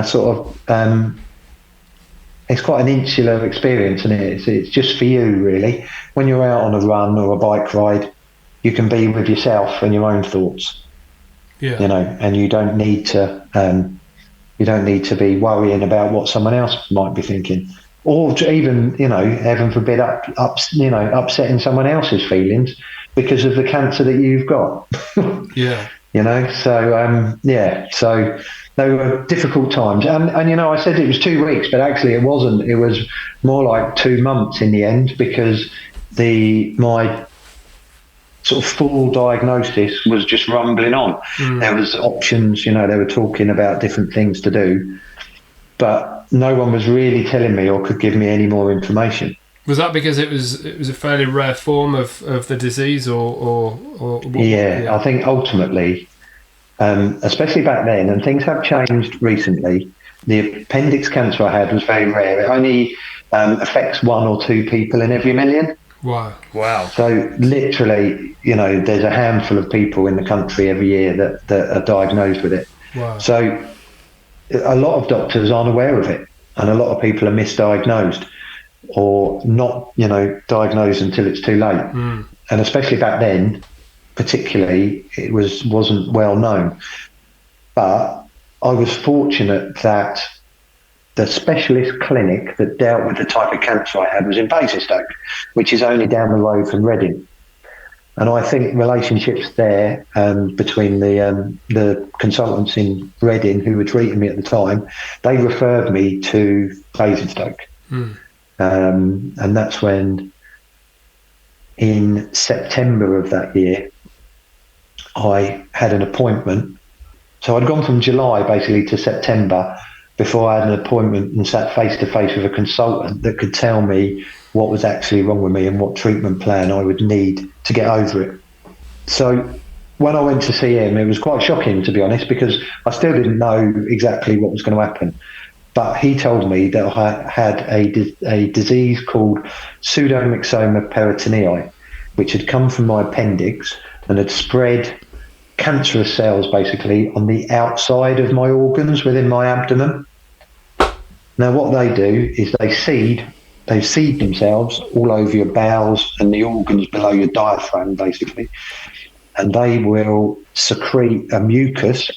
sort of it's quite an insular experience, and it's just for you, really. When you're out on a run or a bike ride, you can be with yourself and your own thoughts. Yeah. And you don't need to be worrying about what someone else might be thinking, or even heaven forbid upsetting someone else's feelings because of the cancer that you've got. Yeah. So they were difficult times, and I said it was 2 weeks, but actually it wasn't. It was more like 2 months in the end, because my sort of full diagnosis was just rumbling on. There was options, they were talking about different things to do, but no one was really telling me or could give me any more information. Was that because it was a fairly rare form of the disease, or what? Yeah, I think ultimately, especially back then, and things have changed recently, the appendix cancer I had was very rare. It only affects 1 or 2 people in every million. Wow. So literally, there's a handful of people in the country every year that are diagnosed with it. Wow. So a lot of doctors aren't aware of it, and a lot of people are misdiagnosed or not, diagnosed until it's too late. And especially back then, particularly, it wasn't well known. But I was fortunate that the specialist clinic that dealt with the type of cancer I had was in Basingstoke, which is only down the road from Reading. And I think relationships there between the consultants in Reading who were treating me at the time, they referred me to Basingstoke. And that's when, in September of that year, I had an appointment. So I'd gone from July basically to September before I had an appointment and sat face to face with a consultant that could tell me what was actually wrong with me and what treatment plan I would need to get over it. So when I went to see him, it was quite shocking, to be honest, because I still didn't know exactly what was going to happen. But he told me that I had a disease called pseudomyxoma peritonei, which had come from my appendix and had spread cancerous cells basically on the outside of my organs within my abdomen. Now what they do is they seed themselves all over your bowels and the organs below your diaphragm basically, and they will secrete a mucus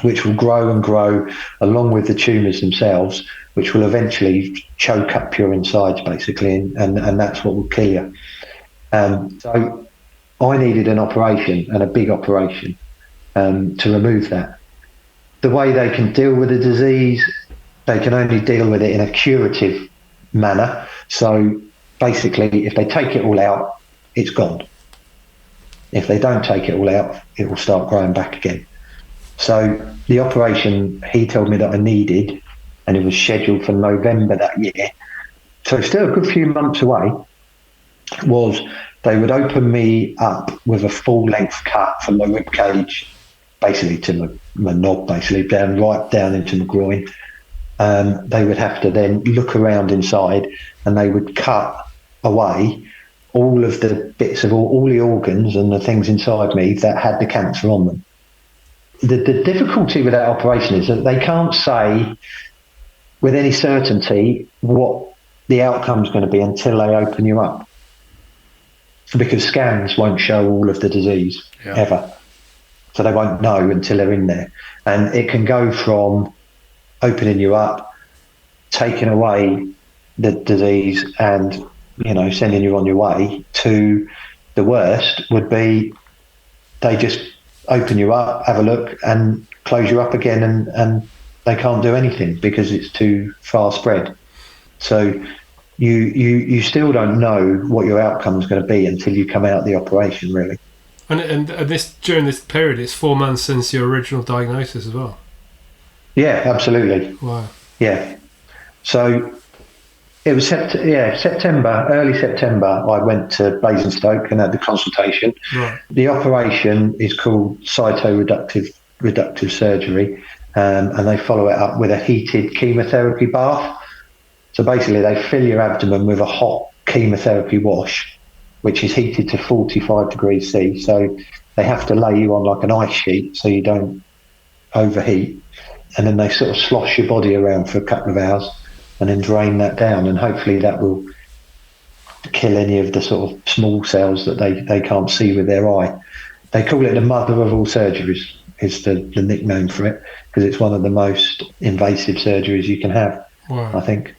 which will grow and grow along with the tumours themselves, which will eventually choke up your insides basically, and that's what will kill you. So I needed an operation, and a big operation, to remove that. The way they can deal with the disease, they can only deal with it in a curative manner. So basically, if they take it all out, it's gone. If they don't take it all out, it will start growing back again. So the operation he told me that I needed, and it was scheduled for November that year, so still a good few months away, was they would open me up with a full-length cut from my rib cage, basically to my knob, basically right down into my groin. They would have to then look around inside, and they would cut away all of the bits of all the organs and the things inside me that had the cancer on them. the difficulty with that operation is that they can't say with any certainty what the outcome's going to be until they open you up, because scans won't show all of the disease ever, so they won't know until they're in there. And it can go from opening you up, taking away the disease, and sending you on your way, to the worst would be they just open you up, have a look, and close you up again, and they can't do anything because it's too far spread. So you still don't know what your outcome is going to be until you come out of the operation, really. And this, during this period, it's 4 months since your original diagnosis as well. Yeah, absolutely. Wow. Yeah. So it was September, early September. I went to Basingstoke and had the consultation. Right. The operation is called cytoreductive surgery, and they follow it up with a heated chemotherapy bath. So basically, they fill your abdomen with a hot chemotherapy wash, which is heated to 45 degrees C. So they have to lay you on like an ice sheet so you don't overheat. And then they sort of slosh your body around for a couple of hours and then drain that down. And hopefully that will kill any of the sort of small cells that they can't see with their eye. They call it the mother of all surgeries, is the nickname for it, because it's one of the most invasive surgeries you can have. Wow. I think,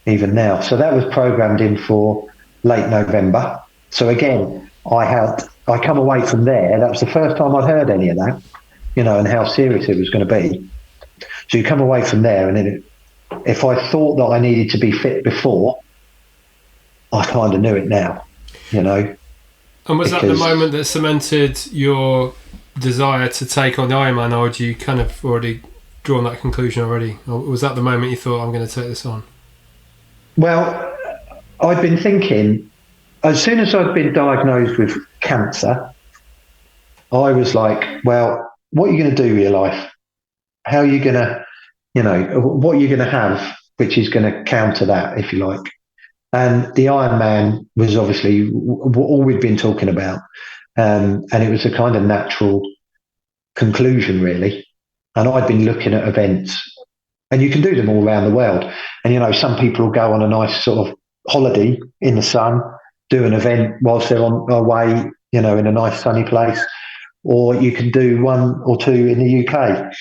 even now. So that was programmed in for late November. So again, I come away from there. That was the first time I'd heard any of that, and how serious it was going to be. So you come away from there, and then if I thought that I needed to be fit before, I kind of knew it now, And was that the moment that cemented your desire to take on the Ironman, or had you kind of already drawn that conclusion already? Or was that the moment you thought, I'm going to take this on? Well, I'd been thinking, as soon as I'd been diagnosed with cancer, I was like, well, what are you going to do with your life? How are you going to, what are you going to have which is going to counter that, if you like? And the Ironman was obviously all we'd been talking about. And it was a kind of natural conclusion, really. And I'd been looking at events, and you can do them all around the world. And, some people will go on a nice sort of holiday in the sun, do an event whilst they're on their way, in a nice sunny place, or you can do one or two in the UK.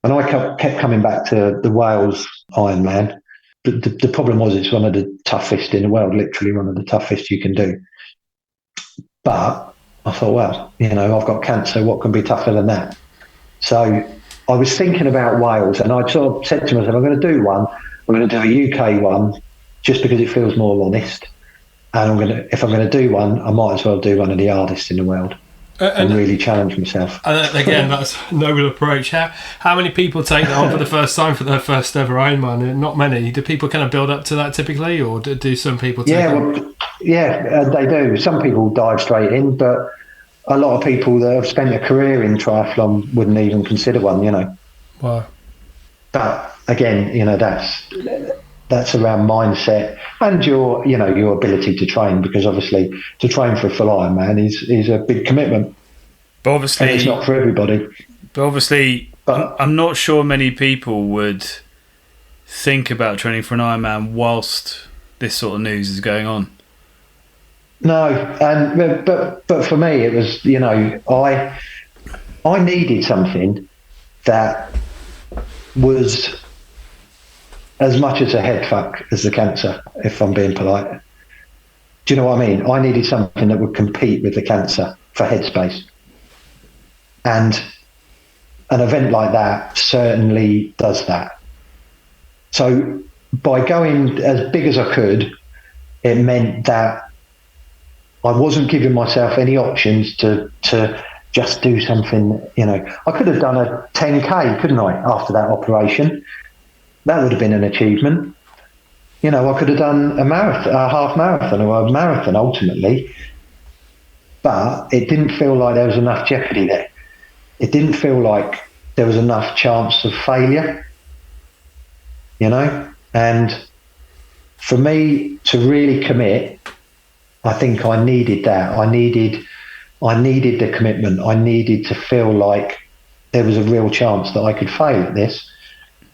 And I kept coming back to the Wales Ironman. But the problem was it's one of the toughest in the world, literally one of the toughest you can do. But I thought, well, I've got cancer. What can be tougher than that? So I was thinking about Wales, and I sort of said to myself, I'm going to do one. I'm going to do a UK one just because it feels more honest. And if I'm going to do one, I might as well do one of the hardest in the world and really challenge myself. And again, that's a noble approach. How many people take that on for the first time for their first ever Ironman? Not many. Do people kind of build up to that typically, or do some people take they do. Some people dive straight in, but a lot of people that have spent a career in triathlon wouldn't even consider one, Wow. But again, that's around mindset and your ability to train, because obviously to train for a full Ironman is a big commitment. But obviously, and it's not for everybody. But obviously, I'm not sure many people would think about training for an Ironman whilst this sort of news is going on. No, and but for me, it was I needed something that was as much as a head fuck as the cancer, if I'm being polite. Do you know what I mean? I needed something that would compete with the cancer for headspace. And an event like that certainly does that. So by going as big as I could, it meant that I wasn't giving myself any options to just do something, I could have done a 10K, couldn't I, after that operation? That would have been an achievement. I could have done a marathon, a half marathon, or a marathon ultimately, but it didn't feel like there was enough jeopardy there. It didn't feel like there was enough chance of failure, and for me to really commit, I think I needed that. I needed the commitment. I needed to feel like there was a real chance that I could fail at this,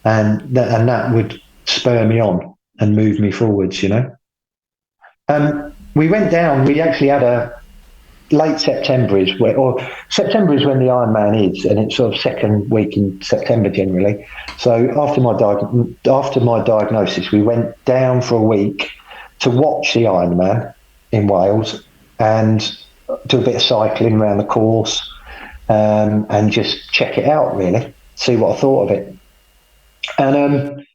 and that would spur me on and move me forwards, you know. We went down. We actually had a late September September is when the Ironman is, and it's sort of second week in September generally. So after my diagnosis, we went down for a week to watch the Ironman in Wales and do a bit of cycling around the course, and just check it out, really, see what I thought of it. And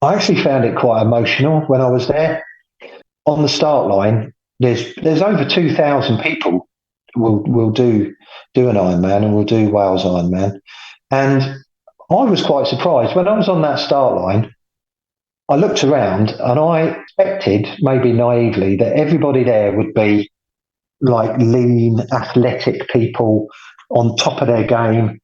I actually found it quite emotional when I was there. On the start line, there's over 2,000 people will do an Ironman, and will do Wales Ironman. And I was quite surprised when I was on that start line. I looked around and I expected, maybe naively, that everybody there would be like lean, athletic people on top of their game,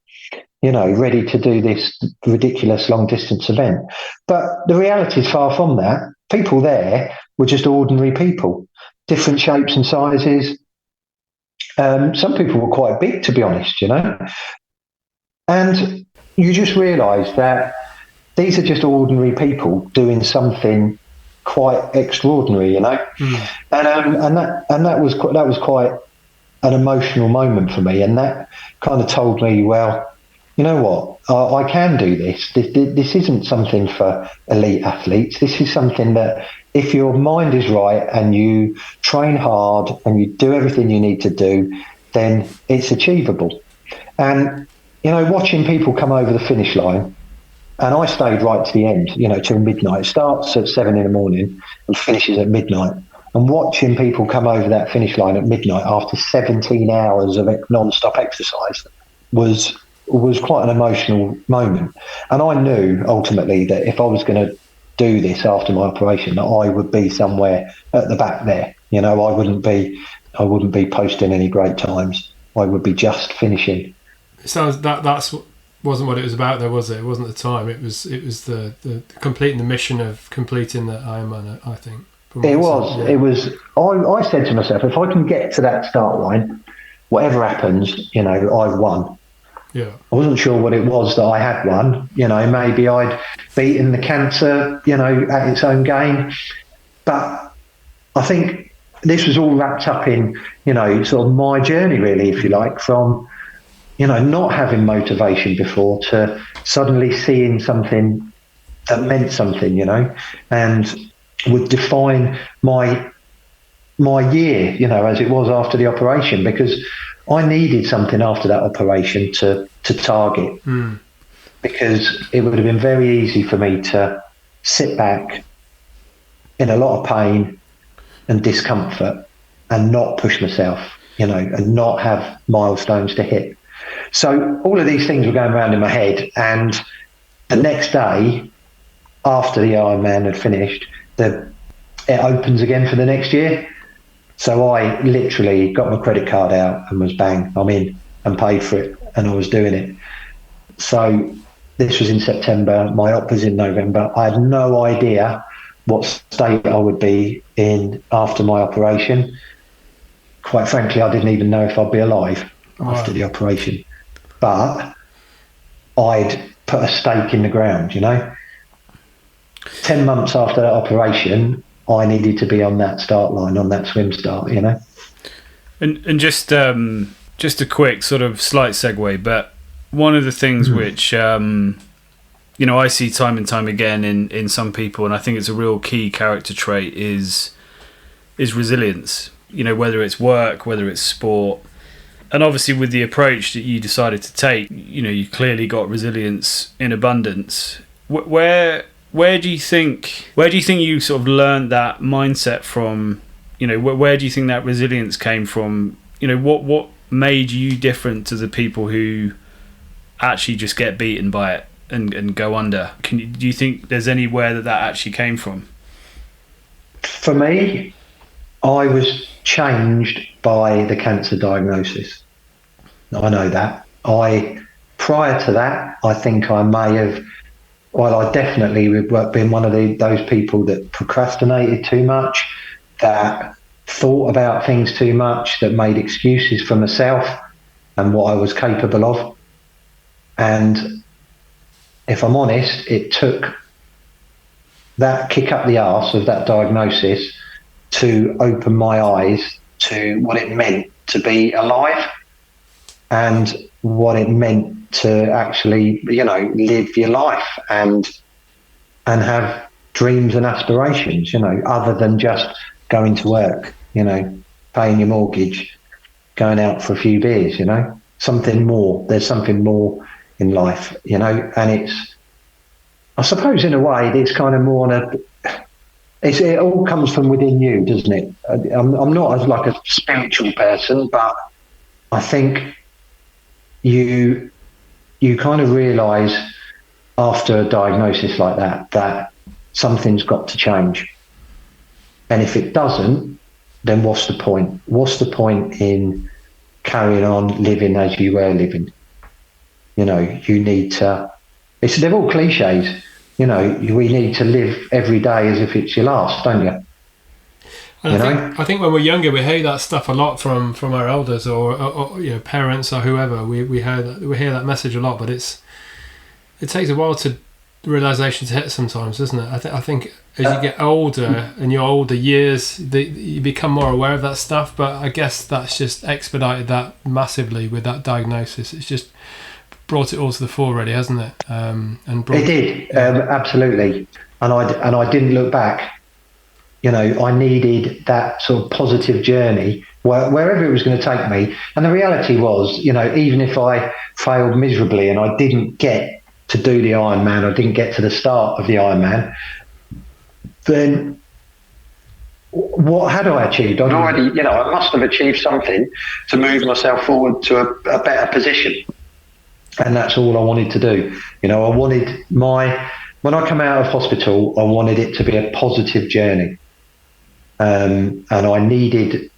you know, ready to do this ridiculous long distance event. But the reality is far from that. People there were just ordinary people, different shapes and sizes. Some people were quite big, to be honest, you know. And you just realise that these are just ordinary people doing something quite extraordinary, you know. And that was quite an emotional moment for me, and that kind of told me, well, you know what, I can do this. This isn't something for elite athletes. This is something that, if your mind is right and you train hard and you do everything you need to do, then it's achievable. And, you know, watching people come over the finish line, and I stayed right to the end, you know, till midnight. It starts at 7 a.m. and finishes at midnight. And watching people come over that finish line at midnight after 17 hours of non-stop exercise was quite an emotional moment. And I knew ultimately that if I was going to do this after my operation, that I would be somewhere at the back there. You know, I wouldn't be posting any great times. I would be just finishing. It sounds that's wasn't what it was about, though, was it? It wasn't the time. It was the completing the mission of completing the Ironman, I think. It was. Yeah. It was. I said to myself, if I can get to that start line, whatever happens, you know, I've won. Yeah. I wasn't sure what it was that I had won. You know, maybe I'd beaten the cancer, you know, at its own game. But I think this was all wrapped up in, you know, sort of my journey, really, if you like, from, you know, not having motivation before to suddenly seeing something that meant something, you know, and would define my year, you know, as it was after the operation, because I needed something after that operation to target, because it would have been very easy for me to sit back in a lot of pain and discomfort and not push myself, you know, and not have milestones to hit. So all of these things were going around in my head, and the next day after the Ironman had finished, it opens again for the next year. So I literally got my credit card out and was bang, I'm in, and paid for it, and I was doing it. So this was in September, my op was in November. I had no idea what state I would be in after my operation. Quite frankly, I didn't even know if I'd be alive after the operation. But I'd put a stake in the ground, you know. 10 months after that operation, I needed to be on that start line, on that swim start, you know. And just a quick sort of slight segue, but one of the things which you know, I see time and time again in some people, and I think it's a real key character trait, is resilience. You know, whether it's work, whether it's sport. And obviously with the approach that you decided to take, you know, you clearly got resilience in abundance. Where do you think you sort of learned that mindset from? You know, where do you think that resilience came from? You know, what made you different to the people who actually just get beaten by it and go under? Do you think there's anywhere that actually came from? For me, I was changed by the cancer diagnosis. I know that. Prior to that, I think I may have, I definitely been one of those people that procrastinated too much, that thought about things too much, that made excuses for myself. and what I was capable of. And if I'm honest, it took that kick up the arse of that diagnosis to open my eyes to what it meant to be alive and what it meant to actually, live your life and have dreams and aspirations, other than just going to work, paying your mortgage, going out for a few beers, something more. There's something more in life, and it's, I suppose in a way, it's kind of more on it all comes from within you, doesn't it? I'm not as like a spiritual person, but I think you kind of realise after a diagnosis like that something's got to change. And if it doesn't, then what's the point? What's the point in carrying on living as you were living? You need to, they're all cliches, we need to live every day as if it's your last, don't you? And I think when we're younger, we hear that stuff a lot from our elders or parents or whoever. We hear that message a lot, but it takes a while to realization to hit sometimes, doesn't it? I think as you get older and your older years, you become more aware of that stuff. But I guess that's just expedited that massively with that diagnosis. It's just brought it all to the fore, really, hasn't it? It did, absolutely. And I didn't look back. I needed that sort of positive journey wherever it was going to take me. And the reality was, even if I failed miserably and I didn't get to do the Ironman, I didn't get to the start of the Ironman, then what had I achieved? I'd already, I must have achieved something to move myself forward to a better position. And that's all I wanted to do. I wanted when I come out of hospital, I wanted it to be a positive journey. And I needed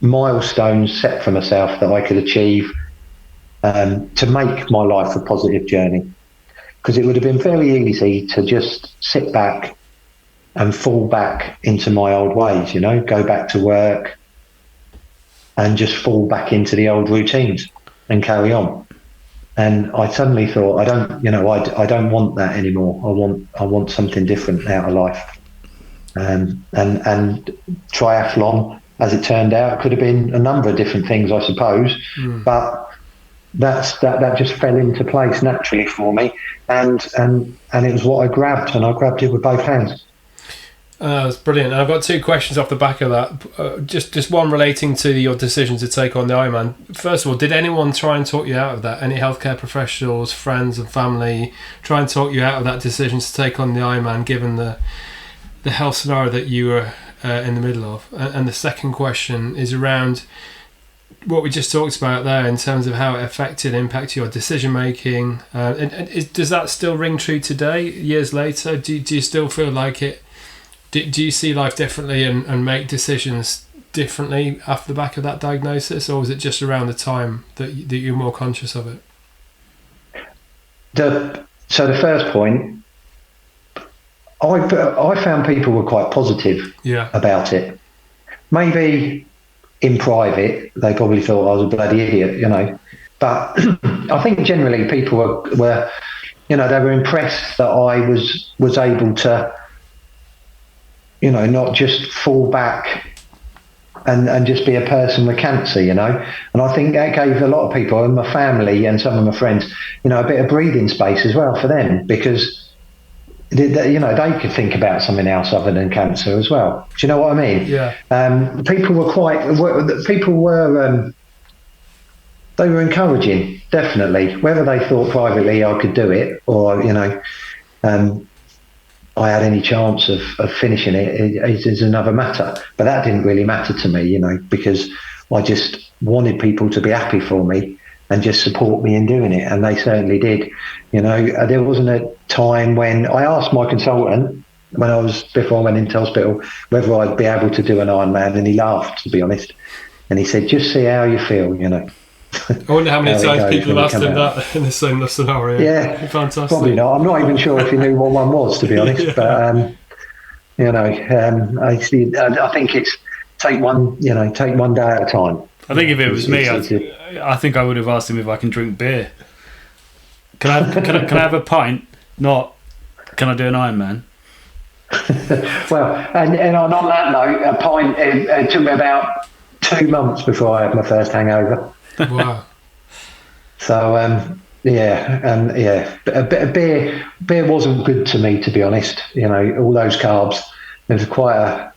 milestones set for myself that I could achieve to make my life a positive journey. Because it would have been very easy to just sit back and fall back into my old ways, go back to work and just fall back into the old routines and carry on. And I suddenly thought, I don't want that anymore. I want something different out of life. And triathlon, as it turned out, could have been a number of different things, I suppose. But that just fell into place naturally for me, and it was what I grabbed, and I grabbed it with both hands. That's brilliant. And I've got two questions off the back of that. Just one relating to your decision to take on the Ironman. First of all, did anyone try and talk you out of that? Any healthcare professionals, friends and family try and talk you out of that decision to take on the Ironman, given the health scenario that you were in the middle of? And the second question is around what we just talked about there in terms of how it impacted your decision making. Does that still ring true today, years later? Do you still feel like it? Do you see life differently and make decisions differently after the back of that diagnosis, or was it just around the time that you're more conscious of it? So the first point, I found people were quite positive about it. Maybe in private, they probably thought I was a bloody idiot, But I think generally people were they were impressed that I was able to, not just fall back and just be a person with cancer, And I think that gave a lot of people, and my family and some of my friends, a bit of breathing space as well for them, because they could think about something else other than cancer as well. Do you know what I mean? Yeah. People were they were encouraging, definitely. Whether they thought privately I could do it, or I had any chance of finishing it is another matter. But that didn't really matter to me, because I just wanted people to be happy for me and just support me in doing it, and they certainly did. There wasn't a time when I asked my consultant before I went into hospital whether I'd be able to do an Ironman, and he laughed, to be honest, and he said, "Just see how you feel." I wonder how many times people have asked him that in the same scenario. Yeah, fantastic. Probably not. I'm not even sure if he knew what one was, to be honest. Yeah. But I think it's take one day at a time. I think if it was me, I think I would have asked him if I can drink beer. Can I have a pint? Not, can I do an Ironman? Well, and on that note, a pint, it took me about 2 months before I had my first hangover. Wow. So, beer wasn't good to me, to be honest. You know, all those carbs. It was quite a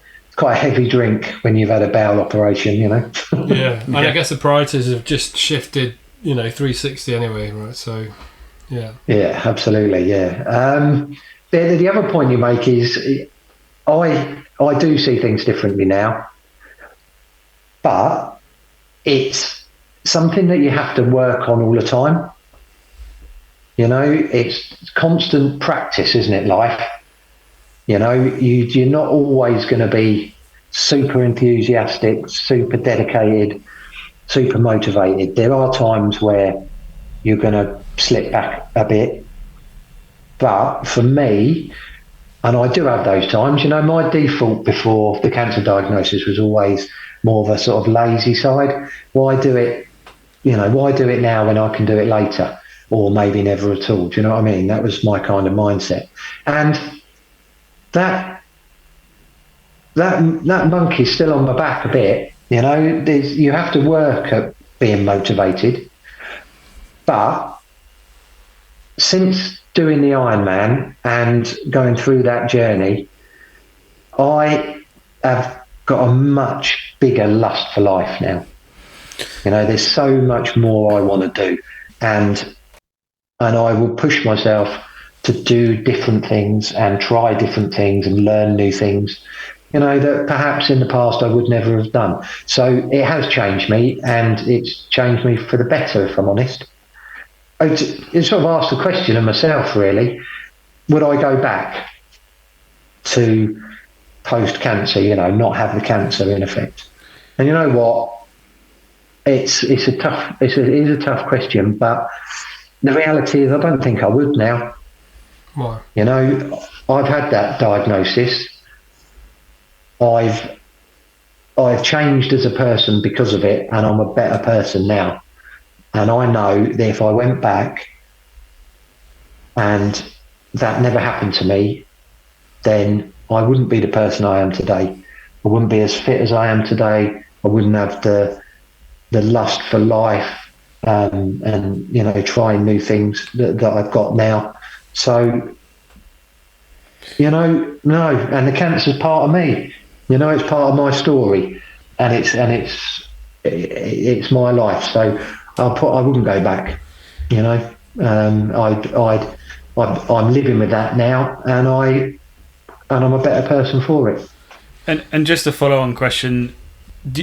heavy drink when you've had a bowel operation, you know. Yeah, and I guess the priorities have just shifted, 360 anyway, right? So, yeah. Yeah, absolutely, yeah. The other point you make is I do see things differently now, but it's something that you have to work on all the time. You know, it's constant practice, isn't it, life? You know, you're not always going to be super enthusiastic, super dedicated, super motivated. There are times where you're going to slip back a bit. But for me, and I do have those times, my default before the cancer diagnosis was always more of a sort of lazy side. Why do it now when I can do it later? Or maybe never at all. Do you know what I mean? That was my kind of mindset. And that monkey's still on my back a bit. You have to work at being motivated. But since doing the Ironman and going through that journey, I have got a much bigger lust for life now. There's so much more I want to do, and I will push myself to do different things and try different things and learn new things, that perhaps in the past I would never have done. So it has changed me, and it's changed me for the better, if I'm honest. I sort of asked the question of myself, really, would I go back to post-cancer, not have the cancer in effect? And you know what? It is a tough question, but the reality is I don't think I would now. Why? I've had that diagnosis. I've changed as a person because of it, and I'm a better person now. And I know that if I went back and that never happened to me, then I wouldn't be the person I am today. I wouldn't be as fit as I am today. I wouldn't have the lust for life, and trying new things that I've got now. So, no, and the cancer's part of me. It's part of my story, and it's my life. So I wouldn't go back. I'm living with that now, and I'm a better person for it. And just a follow-on question: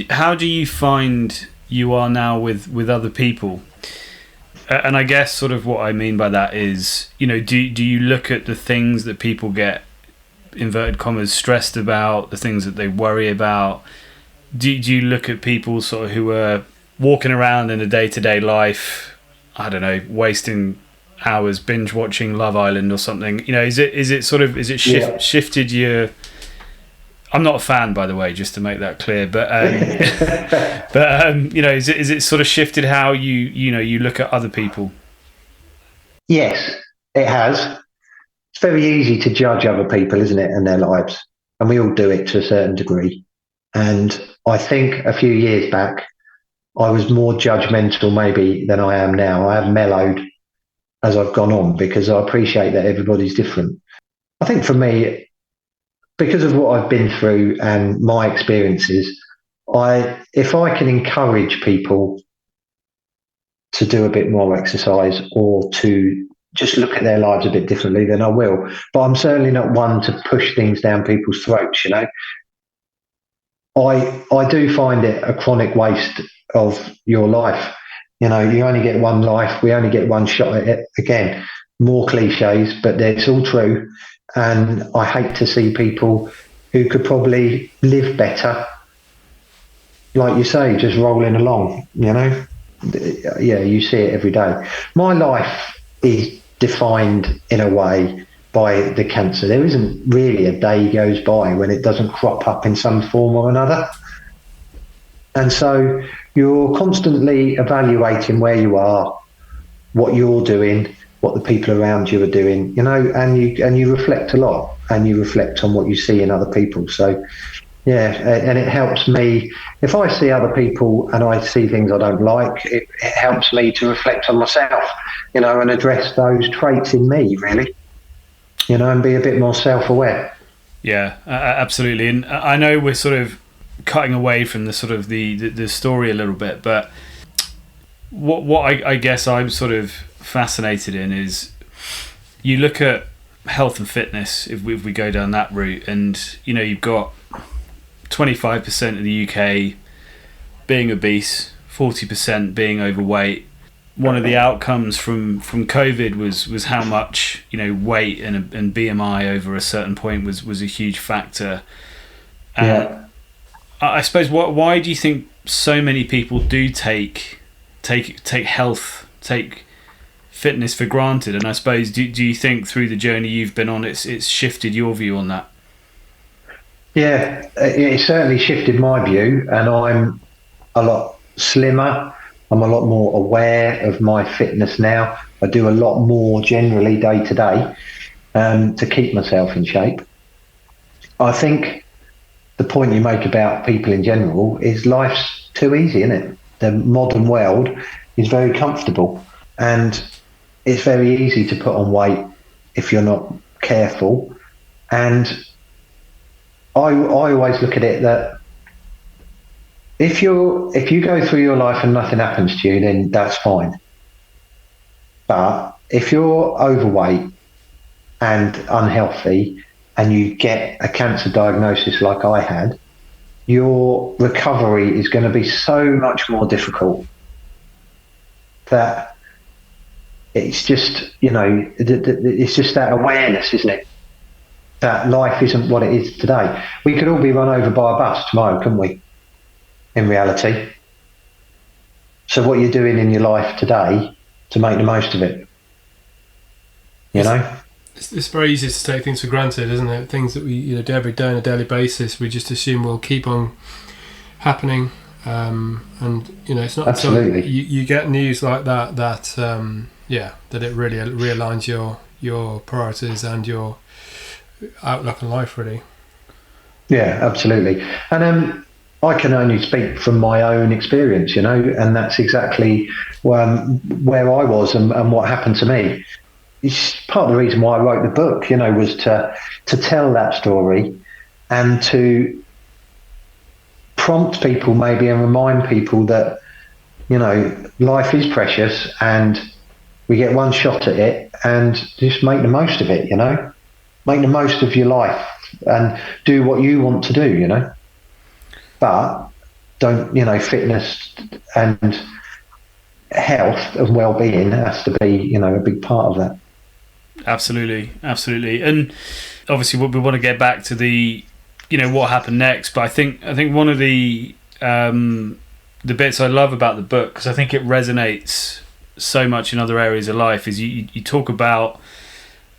how do you find you are now with other people? And I guess sort of what I mean by that is, do you look at the things that people get, inverted commas, stressed about, the things that they worry about? Do you look at people sort of who are walking around in a day-to-day life, I don't know, wasting hours binge watching Love Island or something? Is it shifted your... I'm not a fan, by the way, just to make that clear. But is it sort of shifted how you look at other people? Yes, it has. It's very easy to judge other people, isn't it, and their lives, and we all do it to a certain degree. And I think a few years back, I was more judgmental maybe than I am now. I have mellowed as I've gone on because I appreciate that everybody's different. I think for me, because of what I've been through and my experiences, if I can encourage people to do a bit more exercise or to just look at their lives a bit differently, then I will. But I'm certainly not one to push things down people's throats, I do find it a chronic waste of your life. You only get one life. We only get one shot at it. Again, more cliches, but it's all true. And I hate to see people who could probably live better, like you say, just rolling along, Yeah, you see it every day. My life is defined in a way by the cancer. There isn't really a day goes by when it doesn't crop up in some form or another. And so, you're constantly evaluating where you are, what you're doing, what the people around you are doing, and you reflect a lot, and you reflect on what you see in other people. So yeah, and it helps me if I see other people and I see things I don't like. It helps me to reflect on myself, and address those traits in me, really, and be a bit more self-aware. Yeah, absolutely. And I know we're sort of cutting away from the sort of the story a little bit, but what I guess I'm sort of fascinated in is you look at health and fitness if we go down that route, and you've got 25% of the UK being obese, 40% being overweight. One of the outcomes from COVID was how much weight and BMI over a certain point was a huge factor. Yeah. I suppose why do you think so many people do take health, take fitness for granted? And I suppose do you think through the journey you've been on, it's shifted your view on that? Yeah, it certainly shifted my view, and I'm a lot slimmer. I'm a lot more aware of my fitness now. I do a lot more generally day to day to keep myself in shape. I think the point you make about people in general is life's too easy, isn't it? The modern world is very comfortable, and it's very easy to put on weight if you're not careful. And I always look at it that if you go through your life and nothing happens to you, then that's fine. But if you're overweight and unhealthy and you get a cancer diagnosis like I had, your recovery is going to be so much more difficult that it's just, it's just that awareness, isn't it? That life isn't what it is today. We could all be run over by a bus tomorrow, couldn't we? In reality. So what you're doing in your life today to make the most of it, It's very easy to take things for granted, isn't it? Things that we do every day on a daily basis, we just assume will keep on happening. And it's not Absolutely. until you get news like that that it really realigns your priorities and your outlook on life, really. Yeah, absolutely. And I can only speak from my own experience, and that's exactly where I was and what happened to me. It's part of the reason why I wrote the book, was to tell that story and to prompt people maybe and remind people that, life is precious and we get one shot at it, and just make the most of it, Make the most of your life and do what you want to do, But don't, fitness and health and well-being has to be, a big part of that. Absolutely. And obviously we want to get back to the, what happened next. But I think one of the bits I love about the book, because I think it resonates so much in other areas of life, is you talk about,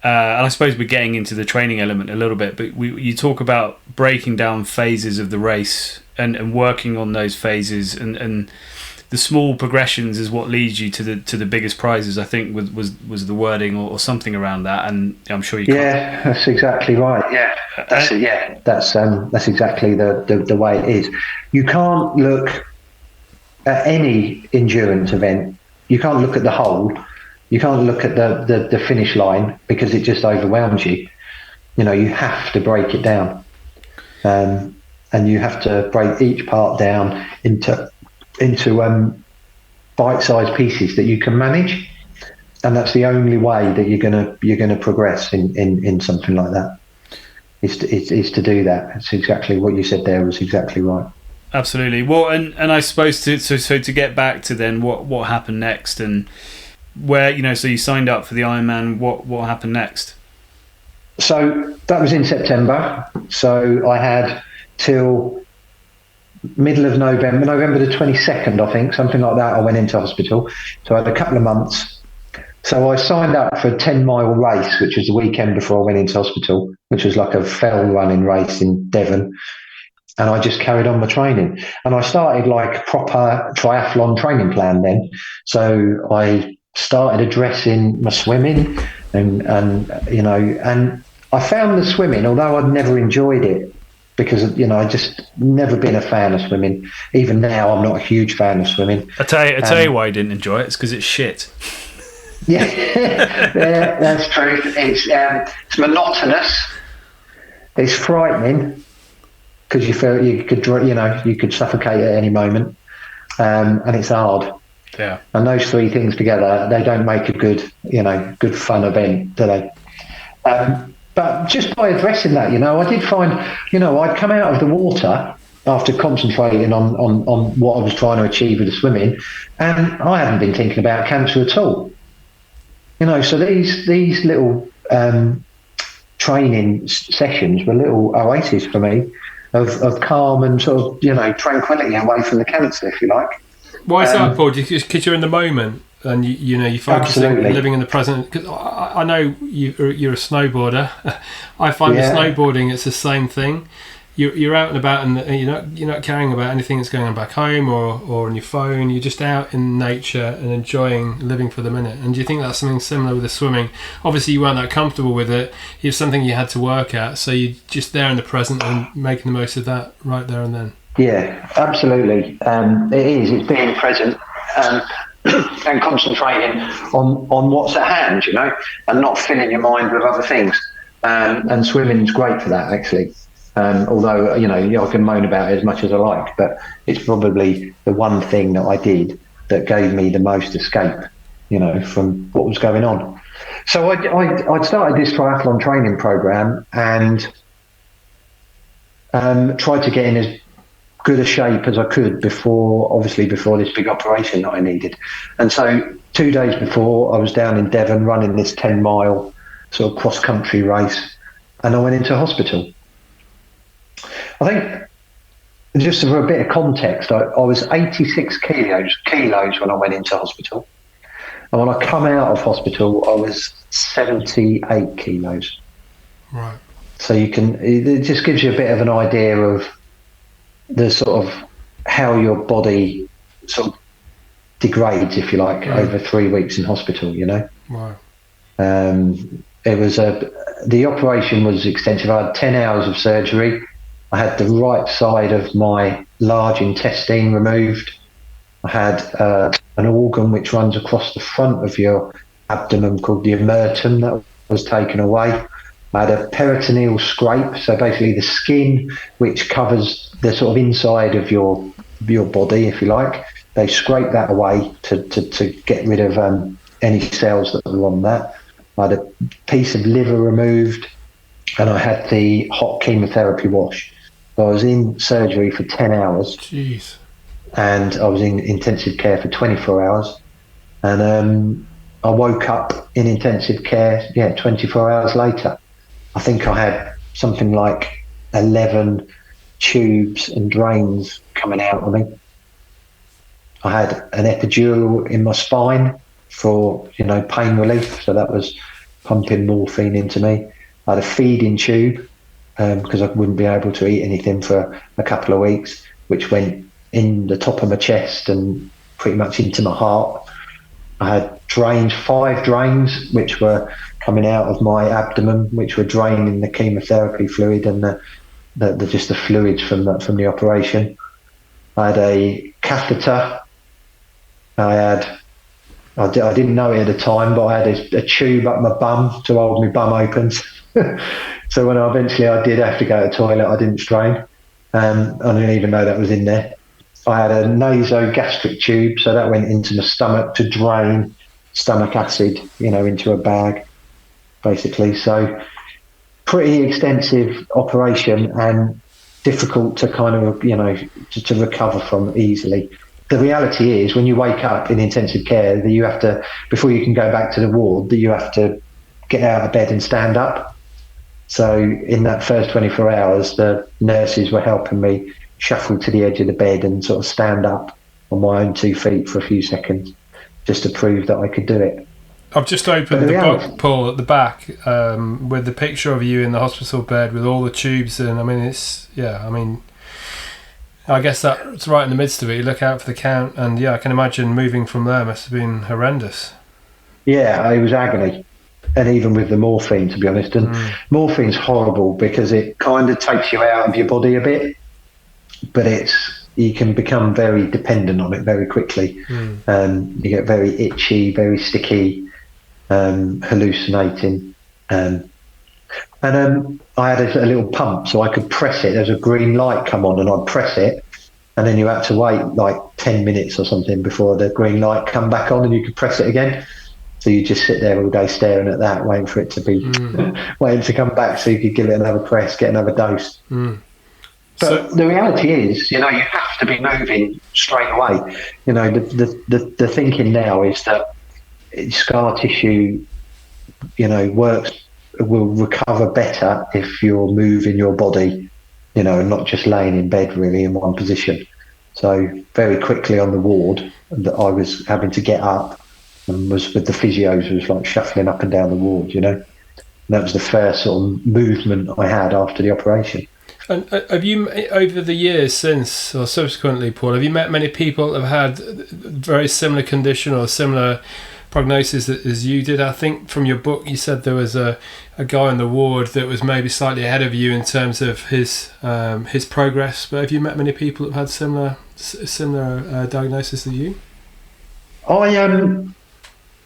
and I suppose we're getting into the training element a little bit, but you talk about breaking down phases of the race and working on those phases, and the small progressions is what leads you to the biggest prizes. I think was the wording or something around that, and I'm sure you can't. Yeah, that's exactly right. Yeah, that's it. Yeah, that's exactly the way it is. You can't look at any endurance event. You can't look at the whole. You can't look at the finish line, because it just overwhelms you. You have to break it down, and you have to break each part down into bite-sized pieces that you can manage, and that's the only way that you're gonna progress in something like that. Is to do that. It's exactly what you said there was exactly right. Absolutely. Well, and I suppose to get back to then what happened next, and where so you signed up for the Ironman. What happened next? So that was in September. So I had till middle of November the 22nd, I think, something like that. I went into hospital. So I had a couple of months. So I signed up for a 10-mile race, which was the weekend before I went into hospital, which was like a fell running race in Devon. And I just carried on my training. And I started like proper triathlon training plan then. So I started addressing my swimming and I found the swimming, although I'd never enjoyed it because, I just never been a fan of swimming. Even now, I'm not a huge fan of swimming. I tell you why I didn't enjoy it. It's because it's shit. Yeah, yeah, that's true. It's monotonous. It's frightening because you feel you could suffocate at any moment, and it's hard. Yeah. And those three things together, they don't make a good fun event, do they? But just by addressing that, I did find, I'd come out of the water after concentrating on what I was trying to achieve with the swimming, and I hadn't been thinking about cancer at all. So these little training sessions were little oases for me of calm and sort of, tranquility away from the cancer, if you like. Why is that, Paul? Because you're in the moment and you focus on living in the present. Because I know you're a snowboarder. I find the snowboarding, it's the same thing. You're out and about, and you're not caring about anything that's going on back home or on your phone. You're just out in nature and enjoying living for the minute. And do you think that's something similar with the swimming? Obviously, you weren't that comfortable with it. It's something you had to work at, so you're just there in the present and making the most of that right there and then. Yeah, absolutely. It is. It's being present and concentrating on what's at hand, and not filling your mind with other things. And swimming's great for that, actually. Although, I can moan about it as much as I like, but it's probably the one thing that I did that gave me the most escape, from what was going on. So I'd started this triathlon training program and tried to get in as good a shape as I could before this big operation that I needed. And so 2 days before, I was down in Devon running this 10-mile sort of cross-country race, and I went into hospital. I think, just for a bit of context, I was 86 kilos when I went into hospital. And when I come out of hospital, I was 78 kilos. Right. So it just gives you a bit of an idea of the sort of how your body sort of degrades, if you like, over 3 weeks in hospital, Wow. The operation was extensive. I had 10 hours of surgery. I had the right side of my large intestine removed. I had an organ which runs across the front of your abdomen called the omertum that was taken away. I had a peritoneal scrape, so basically the skin which covers the sort of inside of your body, if you like. They scraped that away to get rid of any cells that were on that. I had a piece of liver removed, and I had the hot chemotherapy wash. So I was in surgery for 10 hours. Jeez. And I was in intensive care for 24 hours. And I woke up in intensive care, 24 hours later. I think I had something like 11 tubes and drains coming out of me. I had an epidural in my spine for, pain relief. So that was pumping morphine into me. I had a feeding tube because I wouldn't be able to eat anything for a couple of weeks, which went in the top of my chest and pretty much into my heart. I had 5 drains, which were coming out of my abdomen, which were draining the chemotherapy fluid and the fluids from the operation. I had a catheter. I didn't know it at the time, but I had a tube up my bum to hold my bum open. So when I did have to go to the toilet, I didn't strain. I didn't even know that was in there. I had a nasogastric tube, so that went into my stomach to drain stomach acid, into a bag, basically. So pretty extensive operation and difficult to kind of, to recover from easily. The reality is when you wake up in intensive care, that you have to, before you can go back to the ward, that you have to get out of bed and stand up. So in that first 24 hours, the nurses were helping me shuffle to the edge of the bed and sort of stand up on my own 2 feet for a few seconds just to prove that I could do it. I've just opened the book, Paul, at the back with the picture of you in the hospital bed with all the tubes in. I mean, I guess that's right in the midst of it. You look out for the count, and I can imagine moving from there must have been horrendous. Yeah, it was agony. And even with the morphine, to be honest. And morphine's horrible because it kind of takes you out of your body a bit, but you can become very dependent on it very quickly. You get very itchy, very sticky, hallucinating. I had a little pump, so I could press it. There's a green light come on, and I'd press it, and then you had to wait like 10 minutes or something before the green light come back on, and you could press it again. So you just sit there all day staring at that, waiting for it to be, waiting to come back, so you could give it another press, get another dose. But the reality is, you have to be moving straight away. The thinking now is that scar tissue, will recover better if you're moving your body, and not just laying in bed really in one position. So very quickly on the ward, that I was having to get up and was with the physios, was like shuffling up and down the ward, And that was the first sort of movement I had after the operation. And have you, over the years since or subsequently, Paul, have you met many people that have had very similar condition or similar prognosis as you did? I think from your book you said there was a guy on the ward that was maybe slightly ahead of you in terms of his progress. But have you met many people that have had similar diagnosis as you?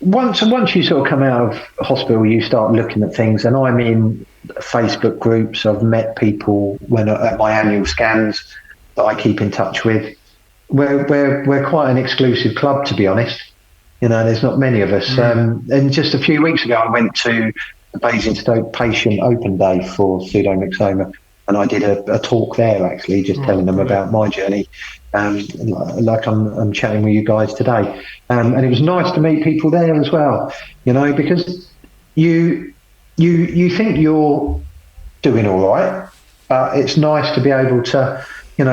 Once you sort of come out of hospital, you start looking at things, and I'm in Facebook groups. I've met people at my annual scans that I keep in touch with. We're quite an exclusive club, to be honest. There's not many of us. And just a few weeks ago, I went to the Basingstoke Patient Open Day for pseudomyxoma, and I did a talk there, actually, just telling them about my journey, like I'm chatting with you guys today. And it was nice to meet people there as well, because you think you're doing all right, but it's nice to be able to,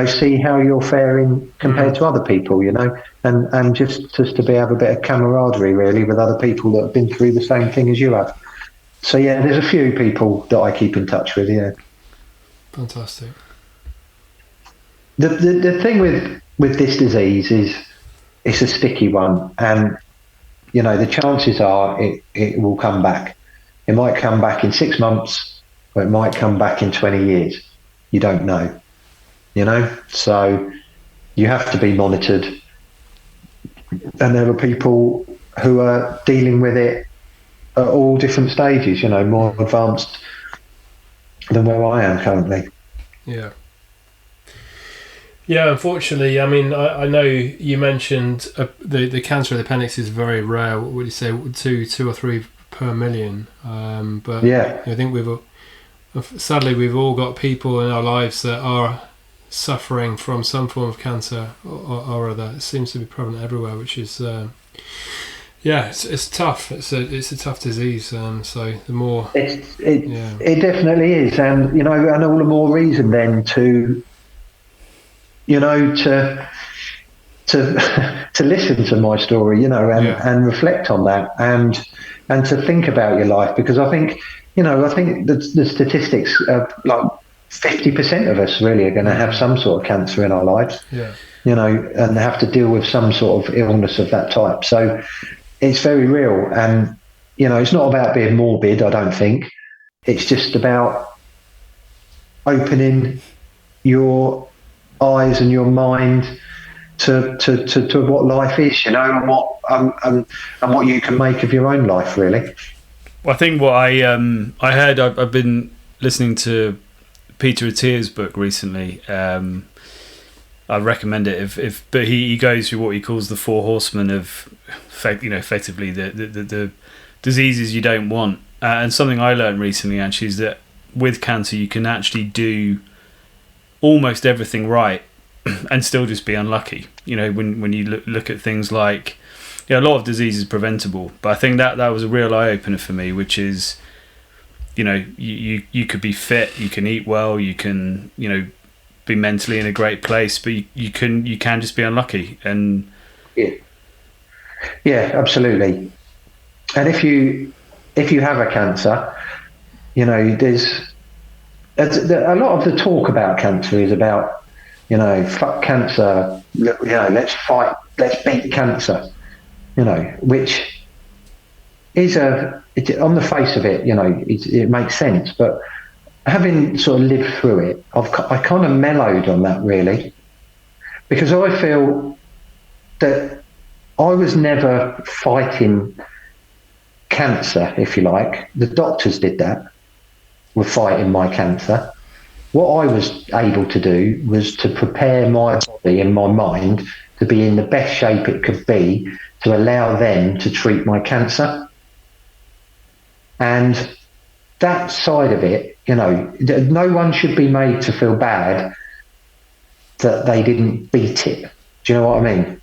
see how you're faring compared to other people, and just to have a bit of camaraderie really with other people that have been through the same thing as you have. So yeah, there's a few people that I keep in touch with. Yeah. Fantastic. The thing with this disease is it's a sticky one, and the chances are it will come back. It might come back in 6 months, or it might come back in 20 years. You don't know. So you have to be monitored, and there are people who are dealing with it at all different stages, more advanced than where I am currently. Yeah, unfortunately, I mean, I know you mentioned the cancer of the appendix is very rare. What would you say, two or three per million? But yeah, I think sadly we've all got people in our lives that are suffering from some form of cancer or other. It seems to be prevalent everywhere, which is it's tough. It's a tough disease. So the more it definitely is, and and all the more reason then to to listen to my story, and reflect on that, and to think about your life, because I think the statistics are like 50% of us really are going to have some sort of cancer in our lives, and have to deal with some sort of illness of that type. So it's very real, and it's not about being morbid, I don't think. It's just about opening your eyes and your mind to what life is, and what you can make of your own life, really. Well, I think what I heard, I've been listening to Peter Attia's book recently. I recommend it. But he goes through what he calls the 4 horsemen of, effectively the diseases you don't want. And something I learned recently actually is that with cancer you can actually do almost everything right and still just be unlucky. When you look at things like, a lot of disease is preventable, but I think that was a real eye opener for me, which is, you could be fit, you can eat well, you can be mentally in a great place, but you can just be unlucky. And yeah, absolutely. And if you have a cancer, there's a lot of the talk about cancer is about You know, fuck cancer. You know, let's fight. Let's beat cancer. You know, which is on the face of it, you know, it makes sense. But having sort of lived through it, I kind of mellowed on that, really, because I feel that I was never fighting cancer, if you like. The doctors did that, were fighting my cancer. What I was able to do was to prepare my body and my mind to be in the best shape it could be to allow them to treat my cancer. And that side of it, you know, no one should be made to feel bad that they didn't beat it. Do you know what I mean?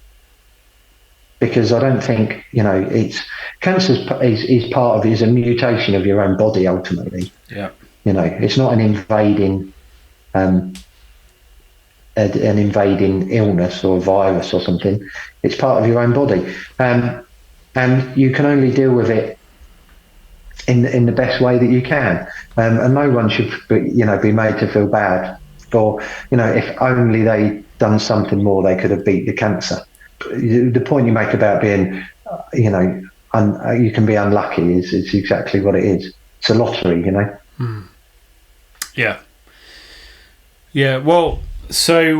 Because I don't think, you know, it's cancer is part of it, is a mutation of your own body ultimately. Yeah. You know, it's not an invading illness or virus or something. It's part of your own body, and you can only deal with it in the best way that you can. And no one should, be made to feel bad for, you know, if only they done something more, they could have beat the cancer. The point you make about being, you know, you can be unlucky is exactly what it is. It's a lottery, you know. Yeah. Yeah. Well, so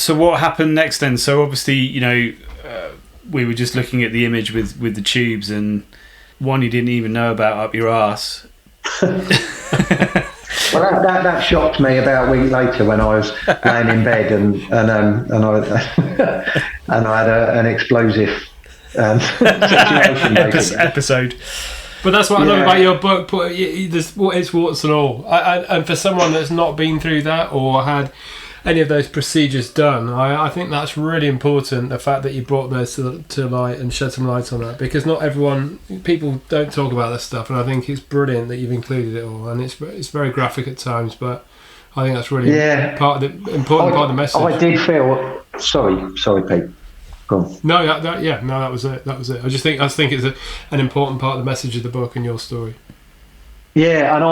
what happened next then? So obviously, you know, we were just looking at the image with the tubes, and one you didn't even know about up your arse. Well, that shocked me about a week later when I was laying in bed and I had an explosive situation. Episode. But that's what I love about your book. It's warts and all. And for someone that's not been through that or had any of those procedures done, I think that's really important, the fact that you brought those to light and shed some light on that, because not people don't talk about this stuff, and I think it's brilliant that you've included it all, and it's very graphic at times, but I think that's really important part of the message. I did feel sorry Pete, go on. No, that was it. I just think it's an important part of the message of the book and your story. Yeah, and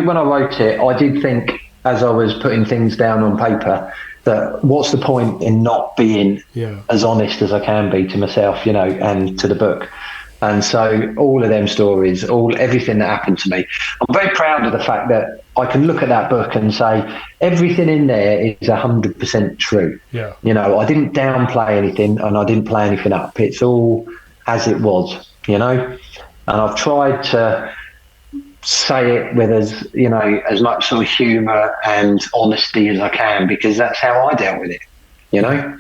when I wrote it, I did think, as I was putting things down on paper, that what's the point in not being as honest as I can be to myself, you know, and to the book. And so all of them stories, everything that happened to me, I'm very proud of the fact that I can look at that book and say everything in there is 100% true. Yeah. You know, I didn't downplay anything and I didn't play anything up. It's all as it was, you know. And I've tried to say it with as much sort of humour and honesty as I can, because that's how I dealt with it, you know.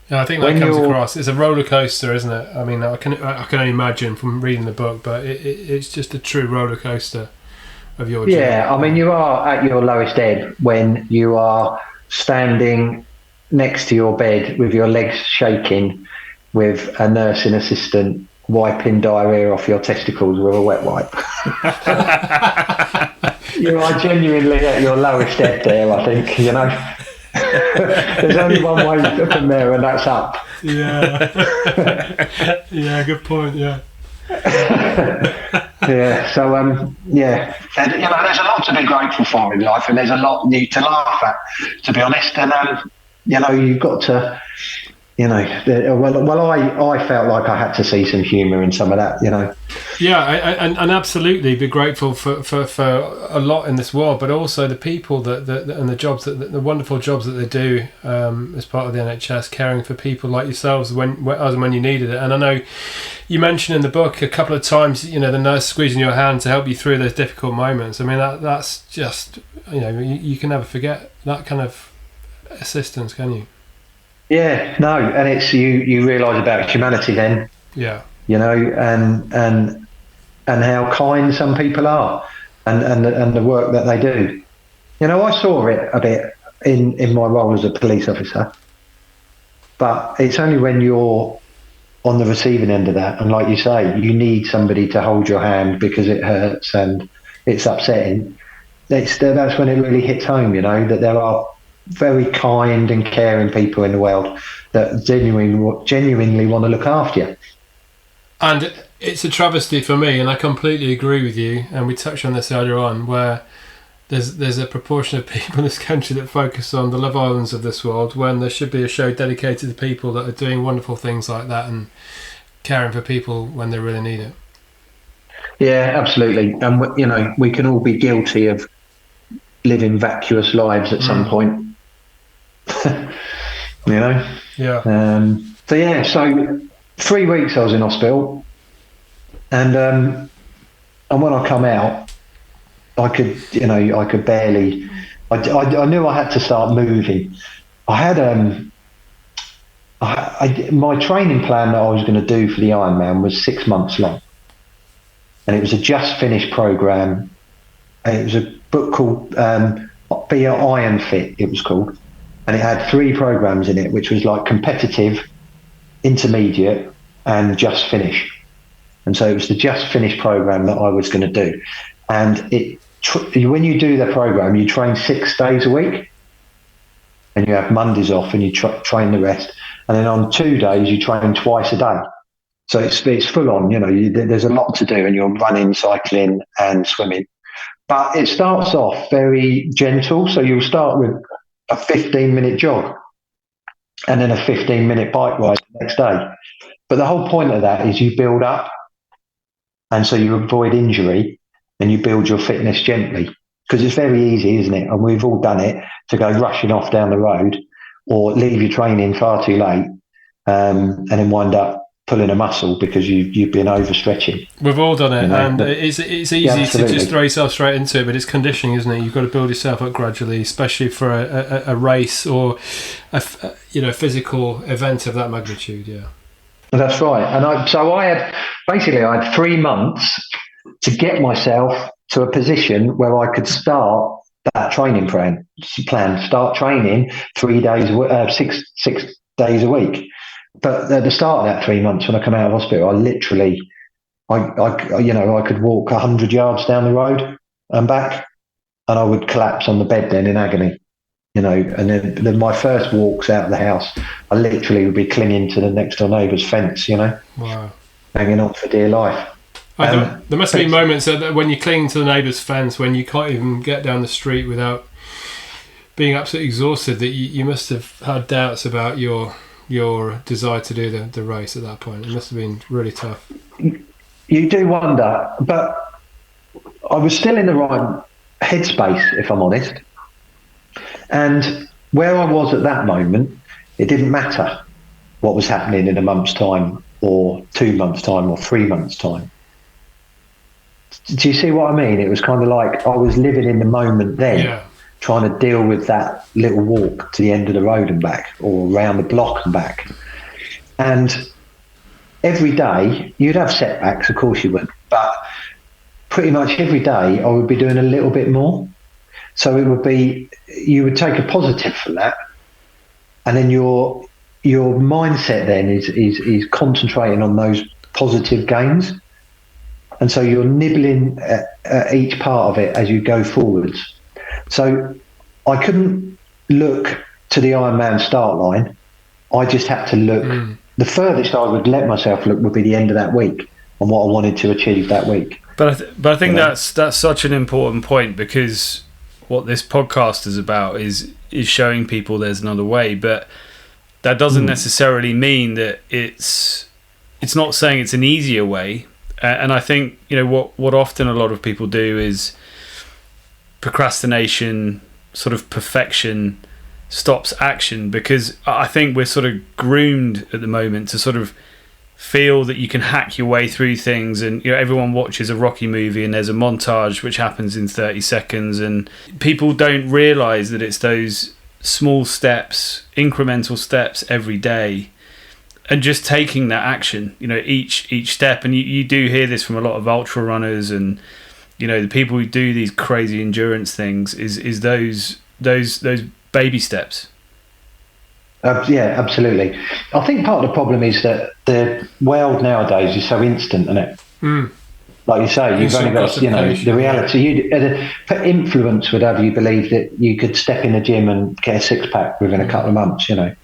Yeah, I think that comes across. It's a roller coaster, isn't it? I mean, I can only imagine from reading the book, but it's just a true roller coaster of your journey. Yeah, I mean, you are at your lowest ebb when you are standing next to your bed with your legs shaking, with a nursing assistant wiping diarrhea off your testicles with a wet wipe. You are genuinely at your lowest ebb there, I think, you know. There's only one way from there, and that's up. Yeah. Yeah, good point, yeah. Yeah, so, and, you know, there's a lot to be grateful for in life, and there's a lot new to laugh at, to be honest. And, you know, you've got to... You know, I felt like I had to see some humour in some of that, you know. Yeah, and absolutely be grateful for a lot in this world, but also the people and the jobs the wonderful jobs that they do as part of the NHS, caring for people like yourselves when you needed it. And I know you mentioned in the book a couple of times, you know, the nurse squeezing your hand to help you through those difficult moments. I mean, that's just, you know, you can never forget that kind of assistance, can you? Yeah, no, and it's you realise about humanity then. Yeah. You know, and how kind some people are, and the work that they do. You know, I saw it a bit in my role as a police officer, but it's only when you're on the receiving end of that, and like you say, you need somebody to hold your hand because it hurts and it's upsetting. That's when it really hits home, you know, that there are very kind and caring people in the world that genuinely want to look after you. And it's a travesty for me, and I completely agree with you, and we touched on this earlier on, where there's a proportion of people in this country that focus on the Love Islands of this world, when there should be a show dedicated to people that are doing wonderful things like that and caring for people when they really need it. Yeah, absolutely. And you know, we can all be guilty of living vacuous lives at some point. You know. Yeah. So 3 weeks I was in hospital, and when I come out, I could barely. I knew I had to start moving. I had my training plan that I was going to do for the Ironman was 6 months long, and it was a just finished program. And it was a book called Be Iron Fit. It was called, and it had 3 programs in it, which was like competitive, intermediate, and just finish. And so it was the just finish program that I was going to do. And when you do the program, you train 6 days a week, and you have Mondays off, and you train the rest. And then on 2 days, you train twice a day. So it's full on. You know, there's a lot to do, and you're running, cycling, and swimming. But it starts off very gentle. So you'll start with a 15-minute jog, and then a 15-minute bike ride the next day. But the whole point of that is you build up, and so you avoid injury, and you build your fitness gently, because it's very easy, isn't it? And we've all done it, to go rushing off down the road or leave your training far too late, and then wind up pulling a muscle because you've been overstretching. We've all done it, you know, and it's easy to just throw yourself straight into it, but it's conditioning, isn't it? You've got to build yourself up gradually, especially for a race or a physical event of that magnitude. Yeah, that's right. And I had 3 months to get myself to a position where I could start that training plan. Start training 3 days, 6 days a week. But at the start of that 3 months, when I come out of hospital, I literally, I could walk 100 yards down the road and back, and I would collapse on the bed then in agony, you know. And then my first walks out of the house, I literally would be clinging to the next door neighbour's fence, you know. Wow. Hanging on for dear life. There must be moments that when you're clinging to the neighbour's fence, when you can't even get down the street without being absolutely exhausted, that you must have had doubts about your desire to do the race at that point. It must have been really tough. You do wonder, but I was still in the right headspace, if I'm honest. And where I was at that moment, it didn't matter what was happening in a month's time or 2 months' time or 3 months' time. Do you see what I mean? It was kind of like I was living in the moment then, trying to deal with that little walk to the end of the road and back, or around the block and back. And every day, you'd have setbacks, of course you would, but pretty much every day I would be doing a little bit more. So it would be, you would take a positive from that, and then your mindset then is concentrating on those positive gains. And so you're nibbling at each part of it as you go forwards. So I couldn't look to the Ironman start line. I just had to look. The furthest I would let myself look would be the end of that week and what I wanted to achieve that week. But I think that's such an important point, because what this podcast is about is showing people there's another way. But that doesn't necessarily mean that it's not saying it's an easier way. And I think, you know, what often a lot of people do is procrastination, sort of perfection stops action, because I think we're sort of groomed at the moment to sort of feel that you can hack your way through things. And, you know, everyone watches a Rocky movie and there's a montage which happens in 30 seconds, and people don't realise that it's those small steps, incremental steps every day, and just taking that action, you know, each step. And you do hear this from a lot of ultra runners, and, you know, the people who do these crazy endurance things is those baby steps. Yeah, absolutely. I think part of the problem is that the world nowadays is so instant, isn't it? Like you say, you've only got, you know, the reality. Influence would have you believe that you could step in the gym and get a six-pack within a couple of months, you know.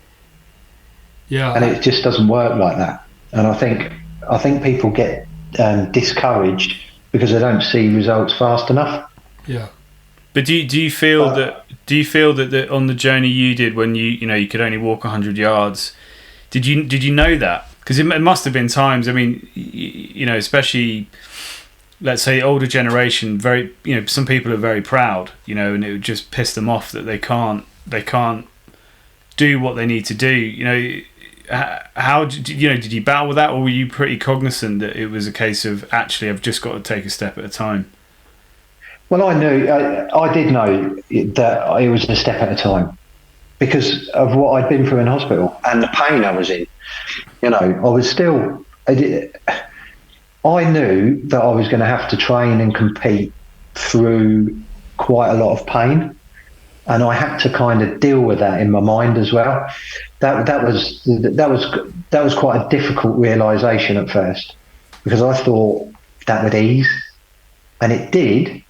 Yeah, and it just doesn't work like that. And I think people get discouraged because they don't see results fast enough. Yeah, But do you feel that on the journey you did when you could only walk 100 yards, did you know that? Because it must have been times. I mean, especially, let's say, older generation. Some people are very proud, and it would just piss them off that they can't do what they need to do. How did you battle with that, or were you pretty cognizant that it was a case of actually I've just got to take a step at a time? Well, I knew, I did know that it was a step at a time because of what I'd been through in hospital and the pain I was in. I was still, I knew that I was going to have to train and compete through quite a lot of pain, and I had to kind of deal with that in my mind as well. That was quite a difficult realization at first, because I thought that would ease, and it did.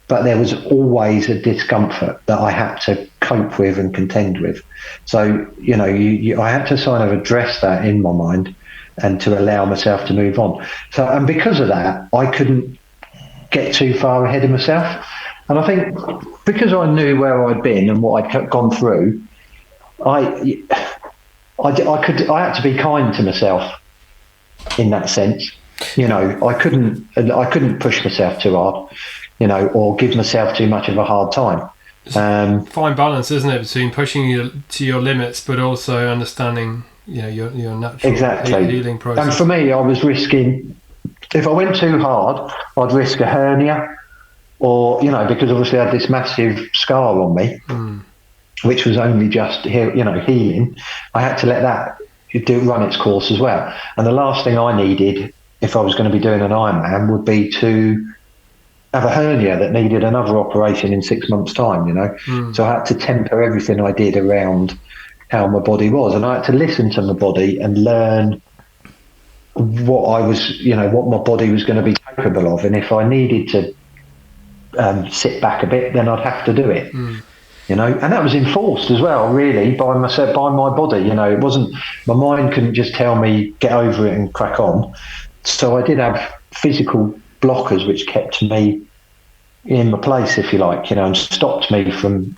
But there was always a discomfort that I had to cope with and contend with. So, I had to sort of address that in my mind and to allow myself to move on. So, and because of that, I couldn't get too far ahead of myself. And I think because I knew where I'd been and what I'd gone through, I had to be kind to myself in that sense. I couldn't push myself too hard, or give myself too much of a hard time. Fine balance, isn't it, between pushing you to your limits, but also understanding, your natural healing process. And for me, I was risking, if I went too hard, I'd risk a hernia, or because obviously I had this massive scar on me, which was only just healing. I had to let that run its course as well. And the last thing I needed, if I was going to be doing an Ironman, would be to have a hernia that needed another operation in 6 months' time, So I had to temper everything I did around how my body was, and I had to listen to my body and learn what what my body was going to be capable of. And if I needed to sit back a bit, then I'd have to do it, and that was enforced as well, really, by myself, by my body. It wasn't, my mind couldn't just tell me get over it and crack on. So I did have physical blockers which kept me in my place, if you like, and stopped me from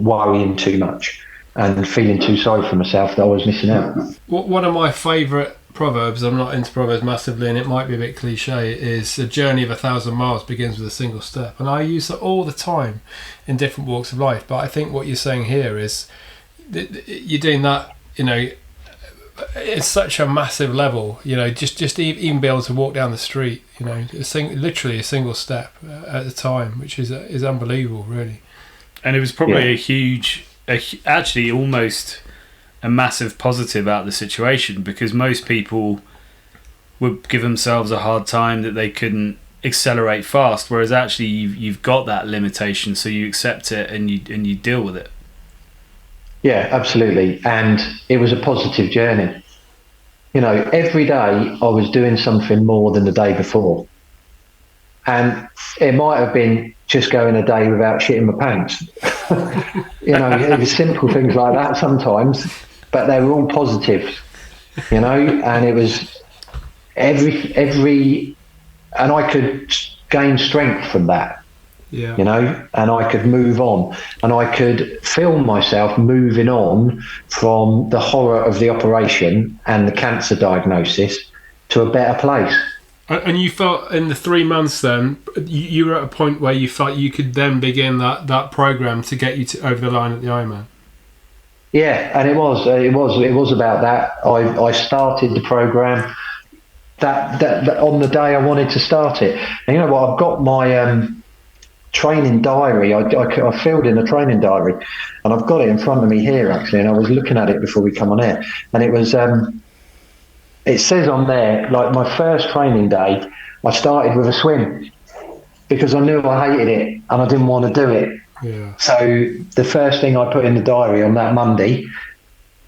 worrying too much and feeling too sorry for myself that I was missing out. One of my favourite proverbs, I'm not into proverbs massively and it might be a bit cliche, is a journey of 1,000 miles begins with a single step. And I use that all the time in different walks of life. But I think what you're saying here is you're doing that, it's such a massive level, just even be able to walk down the street, literally a single step at a time, which is unbelievable, really. And it was probably actually almost a massive positive out of the situation, because most people would give themselves a hard time that they couldn't accelerate fast, whereas actually you've got that limitation, so you accept it and you deal with it. Yeah, absolutely. And it was a positive journey. Every day I was doing something more than the day before. And it might have been just going a day without shitting my pants. It was simple things like that sometimes, but they were all positive, and it was every, and I could gain strength from that. Yeah. And I could move on, and I could film myself moving on from the horror of the operation and the cancer diagnosis to a better place. And you felt in the 3 months then, you were at a point where you felt you could then begin that program to get you over the line at the Ironman. Yeah, and it was about that. I started the program that on the day I wanted to start it. And you know what? I've got my training diary. I filled in a training diary, and I've got it in front of me here actually. And I was looking at it before we come on air, and it was. It says on there, like, my first training day, I started with a swim because I knew I hated it and I didn't want to do it. Yeah. So the first thing I put in the diary on that Monday,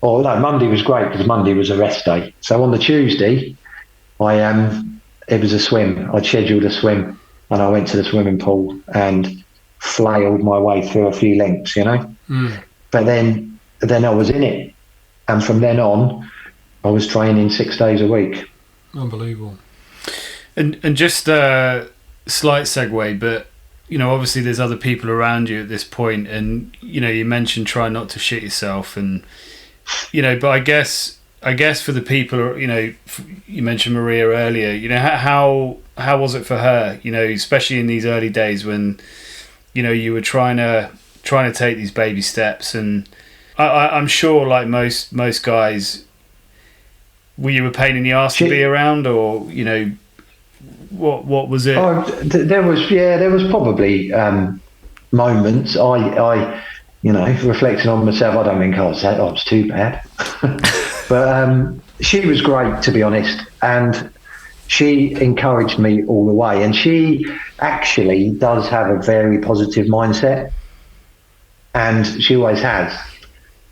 Monday was great because Monday was a rest day. So on the Tuesday, it was a swim. I'd scheduled a swim, and I went to the swimming pool and flailed my way through a few lengths, But then I was in it, and from then on, I was training 6 days a week. Unbelievable. And just a slight segue, but obviously there's other people around you at this point, and you mentioned try not to shit yourself, and but I guess for the people, you mentioned Maria earlier, how was it for her, especially in these early days when you were trying to take these baby steps, and I'm sure, like most guys, were you a pain in the ass to be around, or what was it? There was probably moments. I reflecting on myself, I don't think I was too bad. But she was great, to be honest, and she encouraged me all the way. And she actually does have a very positive mindset, and she always has.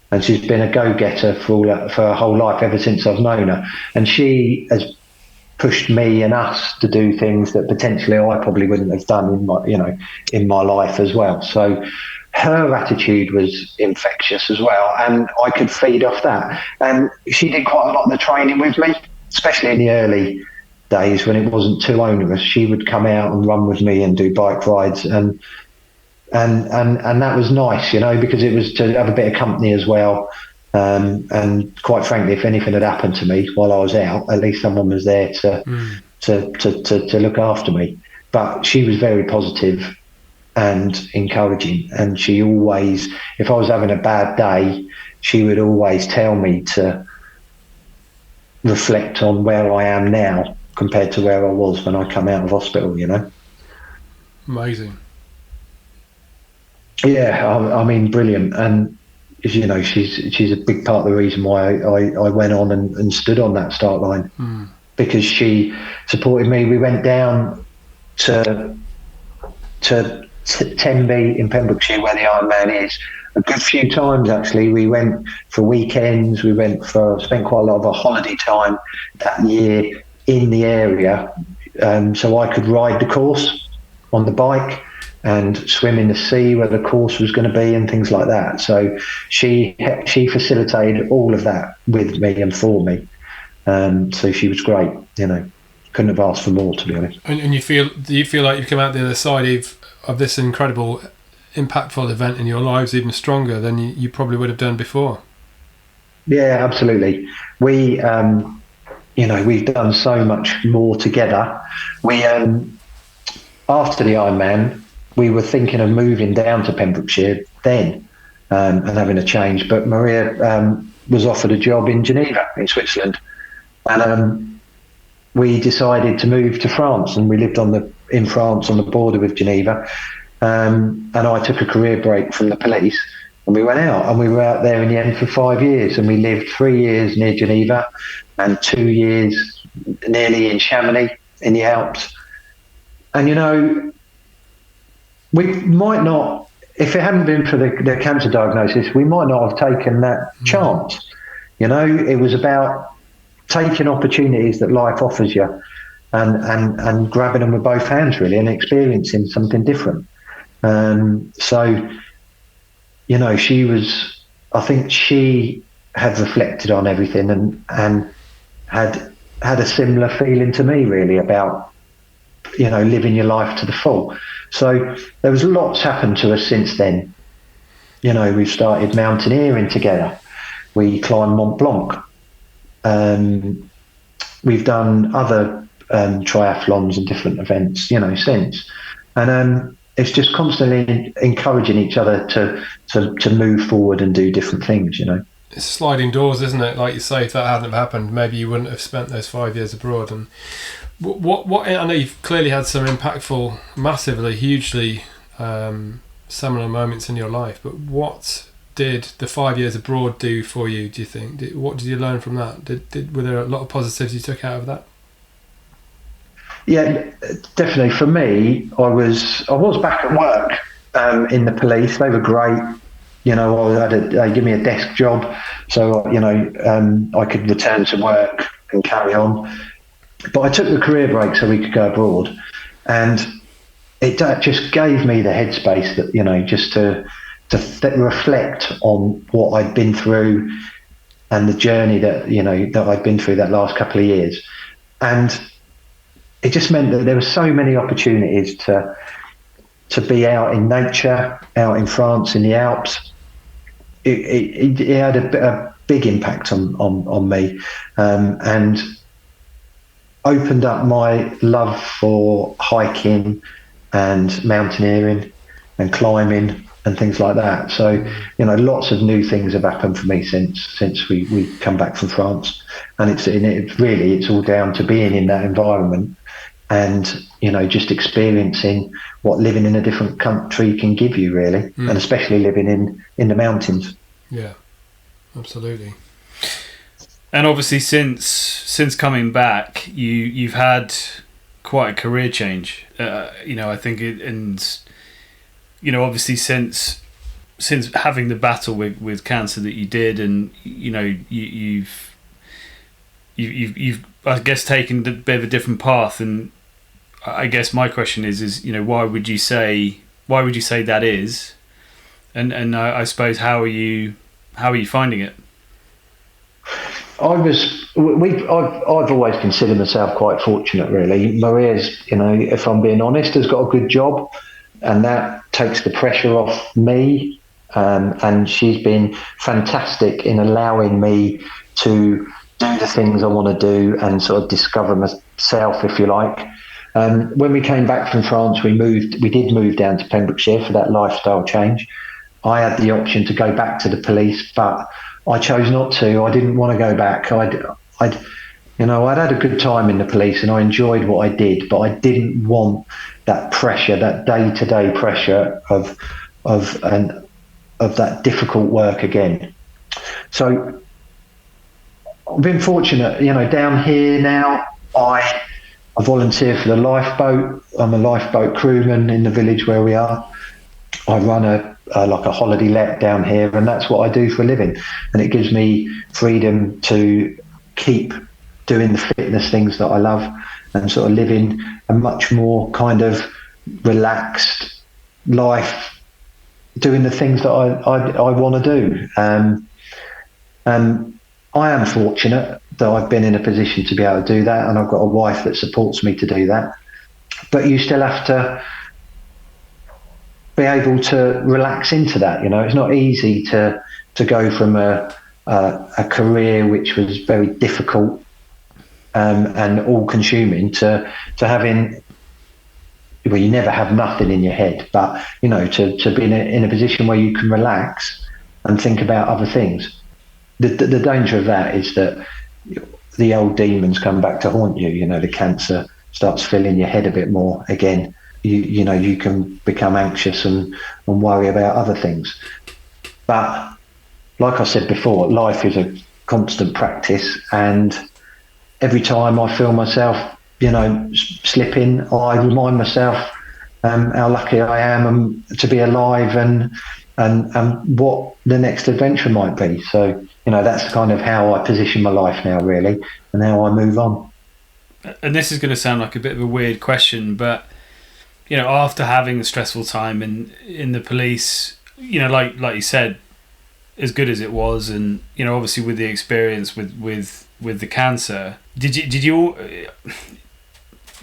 And she's been a go-getter for her whole life, ever since I've known her. And she has pushed me and us to do things that potentially I probably wouldn't have done in my life as well. So her attitude was infectious as well, and I could feed off that. And she did quite a lot of the training with me, especially in the early days when it wasn't too onerous. She would come out and run with me and do bike rides, and that was nice, because it was to have a bit of company as well. And quite frankly, if anything had happened to me while I was out, at least someone was there to look after me. But she was very positive and encouraging, and she always, if I was having a bad day, she would always tell me to reflect on where I am now compared to where I was when I come out of hospital. Amazing. Yeah, I mean, brilliant. And she's a big part of the reason why I went on and stood on that start line, because she supported me. We went down to Tenby in Pembrokeshire, where the Ironman is, a good few times actually. We went for weekends. We spent quite a lot of our holiday time that year in the area, so I could ride the course on the bike and swim in the sea where the course was going to be and things like that. So she facilitated all of that with me and for me. So she was great. Couldn't have asked for more, to be honest. And do you feel like you've come out the other side of this incredible, impactful event in your lives even stronger than you probably would have done before? Yeah, absolutely. We, we've done so much more together. We, after the Ironman, we were thinking of moving down to Pembrokeshire then, and having a change. But Maria was offered a job in Geneva, in Switzerland, and we decided to move to France, and we lived in France on the border with Geneva. And I took a career break from the police, and we went out, and we were out there in the end for 5 years, and we lived 3 years near Geneva and 2 years nearly in Chamonix in the Alps. And we might not, if it hadn't been for the cancer diagnosis, we might not have taken that chance. It was about taking opportunities that life offers you and grabbing them with both hands, really, and experiencing something different. So I think she had reflected on everything and had a similar feeling to me, really, about living your life to the full. So there was lots happened to us since then. We've started mountaineering together. We climbed Mont Blanc. We've done other triathlons and different events, since. And it's just constantly encouraging each other to move forward and do different things, It's sliding doors, isn't it? Like you say, if that hadn't happened, maybe you wouldn't have spent those 5 years abroad. And what I know you've clearly had some impactful, massively, hugely seminal moments in your life, but what did the 5 years abroad do for you, do you think? What did you learn from that? Were there a lot of positives you took out of that? Yeah, definitely. For me, I was back at work in the police. They were great. They give me a desk job, so I could return to work and carry on. But I took the career break so we could go abroad, and it just gave me the headspace that just to reflect on what I'd been through and the journey that I'd been through that last couple of years, and it just meant that there were so many opportunities to to be out in nature, out in France in the Alps, it had a big impact on me, and opened up my love for hiking and mountaineering and climbing and things like that. So, lots of new things have happened for me since we come back from France, and it's all down to being in that environment and just experiencing what living in a different country can give you, really, and especially living in the mountains. Yeah, absolutely. And obviously, since coming back, you've had quite a career change. I think, obviously since having the battle with cancer that you did, and you've I guess taken a bit of a different path. And I guess my question is why would you say that is? And I suppose how are you finding it? I've always considered myself quite fortunate, really. Maria's, if I'm being honest, has got a good job, and that takes the pressure off me. And she's been fantastic in allowing me to do the things I want to do and sort of discover myself, if you like. When we came back from France, we did move down to Pembrokeshire for that lifestyle change. I had the option to go back to the police, but I chose not to. I didn't want to go back. I'd had a good time in the police and I enjoyed what I did, but I didn't want that pressure, that day-to-day pressure of that difficult work again. So I've been fortunate, down here now. I volunteer for the lifeboat. I'm a lifeboat crewman in the village where we are. I run a holiday let down here, and that's what I do for a living. And it gives me freedom to keep doing the fitness things that I love and sort of living a much more kind of relaxed life, doing the things that I want to do. And I am fortunate that I've been in a position to be able to do that, and I've got a wife that supports me to do that. But you still have to be able to relax into that. It's not easy to go from a career which was very difficult and all consuming to having, well, you never have nothing in your head, but to be in a position where you can relax and think about other things. The danger of that is that the old demons come back to haunt you. The cancer starts filling your head a bit more again. You can become anxious and worry about other things. But like I said before, life is a constant practice, and every time I feel myself, slipping, I remind myself how lucky I am to be alive and what the next adventure might be. So, that's kind of how I position my life now, really, and how I move on. And this is going to sound like a bit of a weird question, but after having a stressful time in the police, like you said, as good as it was, and obviously with the experience with the cancer, did you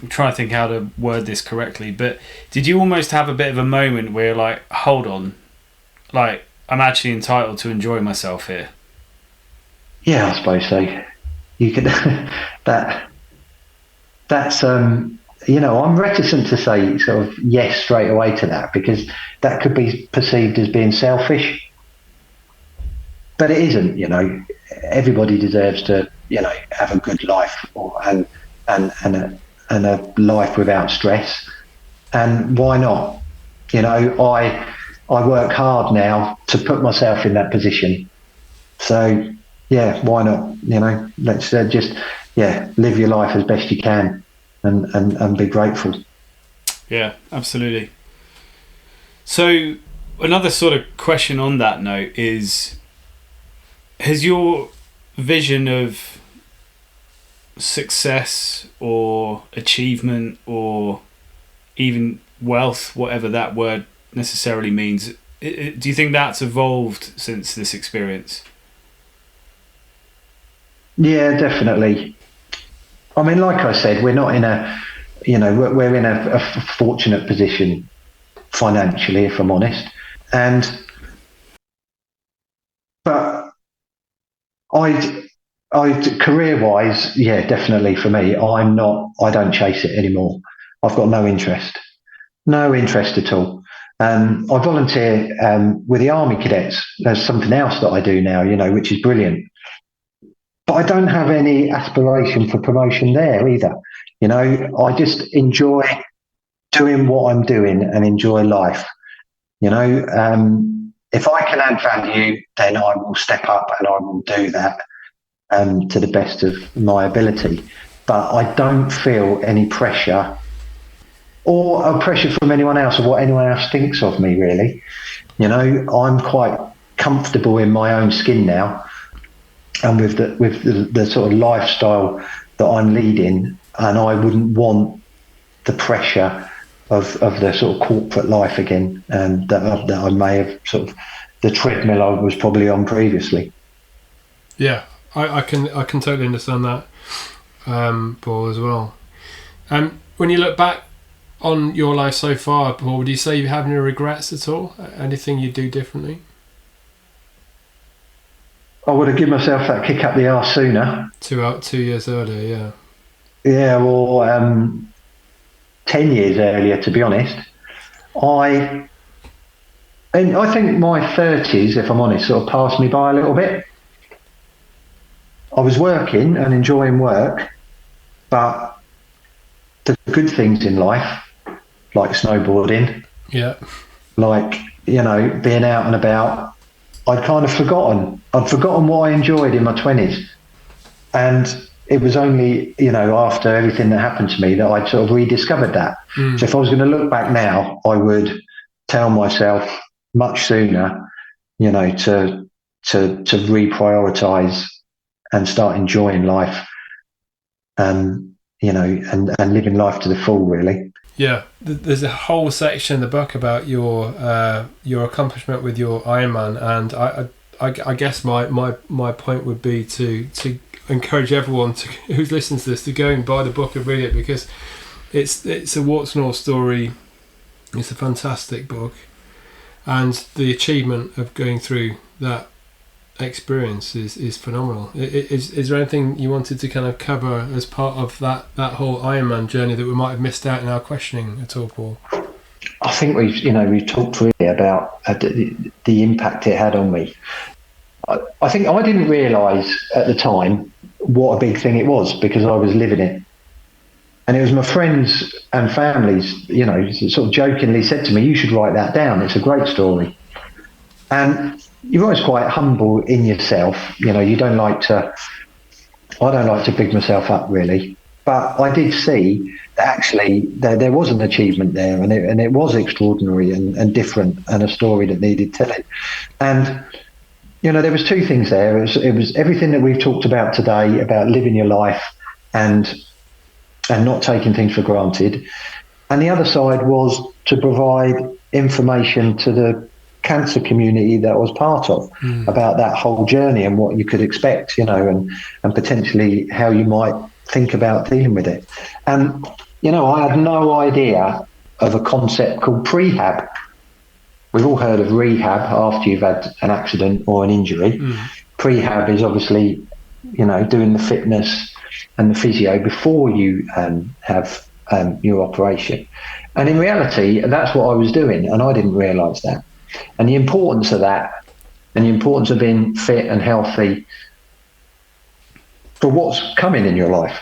I'm trying to think how to word this correctly, but did you almost have a bit of a moment where you're like, hold on, like I'm actually entitled to enjoy myself here? Yeah, I suppose so. You could that's I'm reticent to say sort of yes straight away to that, because that could be perceived as being selfish, but it isn't. Everybody deserves to have a good life and a life without stress, and why not? I work hard now to put myself in that position, so yeah, why not? Let's just live your life as best you can. And be grateful. Yeah, absolutely. So another sort of question on that note is, has your vision of success or achievement or even wealth, whatever that word necessarily means, do you think that's evolved since this experience? Yeah, definitely. I mean, like I said, we're not in we're in a fortunate position financially, if I'm honest. But career-wise, yeah, definitely for me, I don't chase it anymore. I've got no interest at all. I volunteer with the Army Cadets. There's something else that I do now, which is brilliant. But I don't have any aspiration for promotion there either. I just enjoy doing what I'm doing and enjoy life. If I can add value, then I will step up and I will do that to the best of my ability. But I don't feel any pressure or a pressure from anyone else or what anyone else thinks of me, really. I'm quite comfortable in my own skin now, and with the sort of lifestyle that I'm leading, and I wouldn't want the pressure of the sort of corporate life again, that I may have sort of the treadmill I was probably on previously. Yeah, I can totally understand that, Paul, as well. When you look back on your life so far, Paul, would you say you have any regrets at all? Anything you do differently? I would have given myself that kick up the arse sooner. 2 years earlier, yeah. Yeah, or 10 years earlier, to be honest. I think my 30s, if I'm honest, sort of passed me by a little bit. I was working and enjoying work, but the good things in life, like snowboarding, like, being out and about, I'd kind of forgotten. I'd forgotten what I enjoyed in my 20s. And it was only, after everything that happened to me that I'd sort of rediscovered that. So if I was going to look back now, I would tell myself much sooner, to reprioritize and start enjoying life, and living life to the full, really. Yeah, there's a whole section in the book about your accomplishment with your Ironman, and I guess my point would be to encourage everyone who's listening to this to go and buy the book and read it, because it's a warts and all story. It's a fantastic book, and the achievement of going through that experience is phenomenal. Is there anything you wanted to kind of cover as part of that whole Ironman journey that we might have missed out in our questioning at all, Paul? I think we've talked really about the impact it had on me. I think I didn't realise at the time what a big thing it was, because I was living it. And it was my friends and families, sort of jokingly said to me, "You should write that down. It's a great story." And you're always quite humble in yourself. I don't like to big myself up, really. But I did see that actually there was an achievement there, and it was extraordinary and different, and a story that needed telling. And there was two things there. It was everything that we've talked about today about living your life and not taking things for granted. And the other side was to provide information to the cancer community that I was part of about that whole journey and what you could expect, and potentially how you might think about dealing with it. And, I had no idea of a concept called prehab. We've all heard of rehab after you've had an accident or an injury. Prehab is obviously, doing the fitness and the physio before you have your operation. And in reality, that's what I was doing, and I didn't realise that. And the importance of that, and the importance of being fit and healthy for what's coming in your life,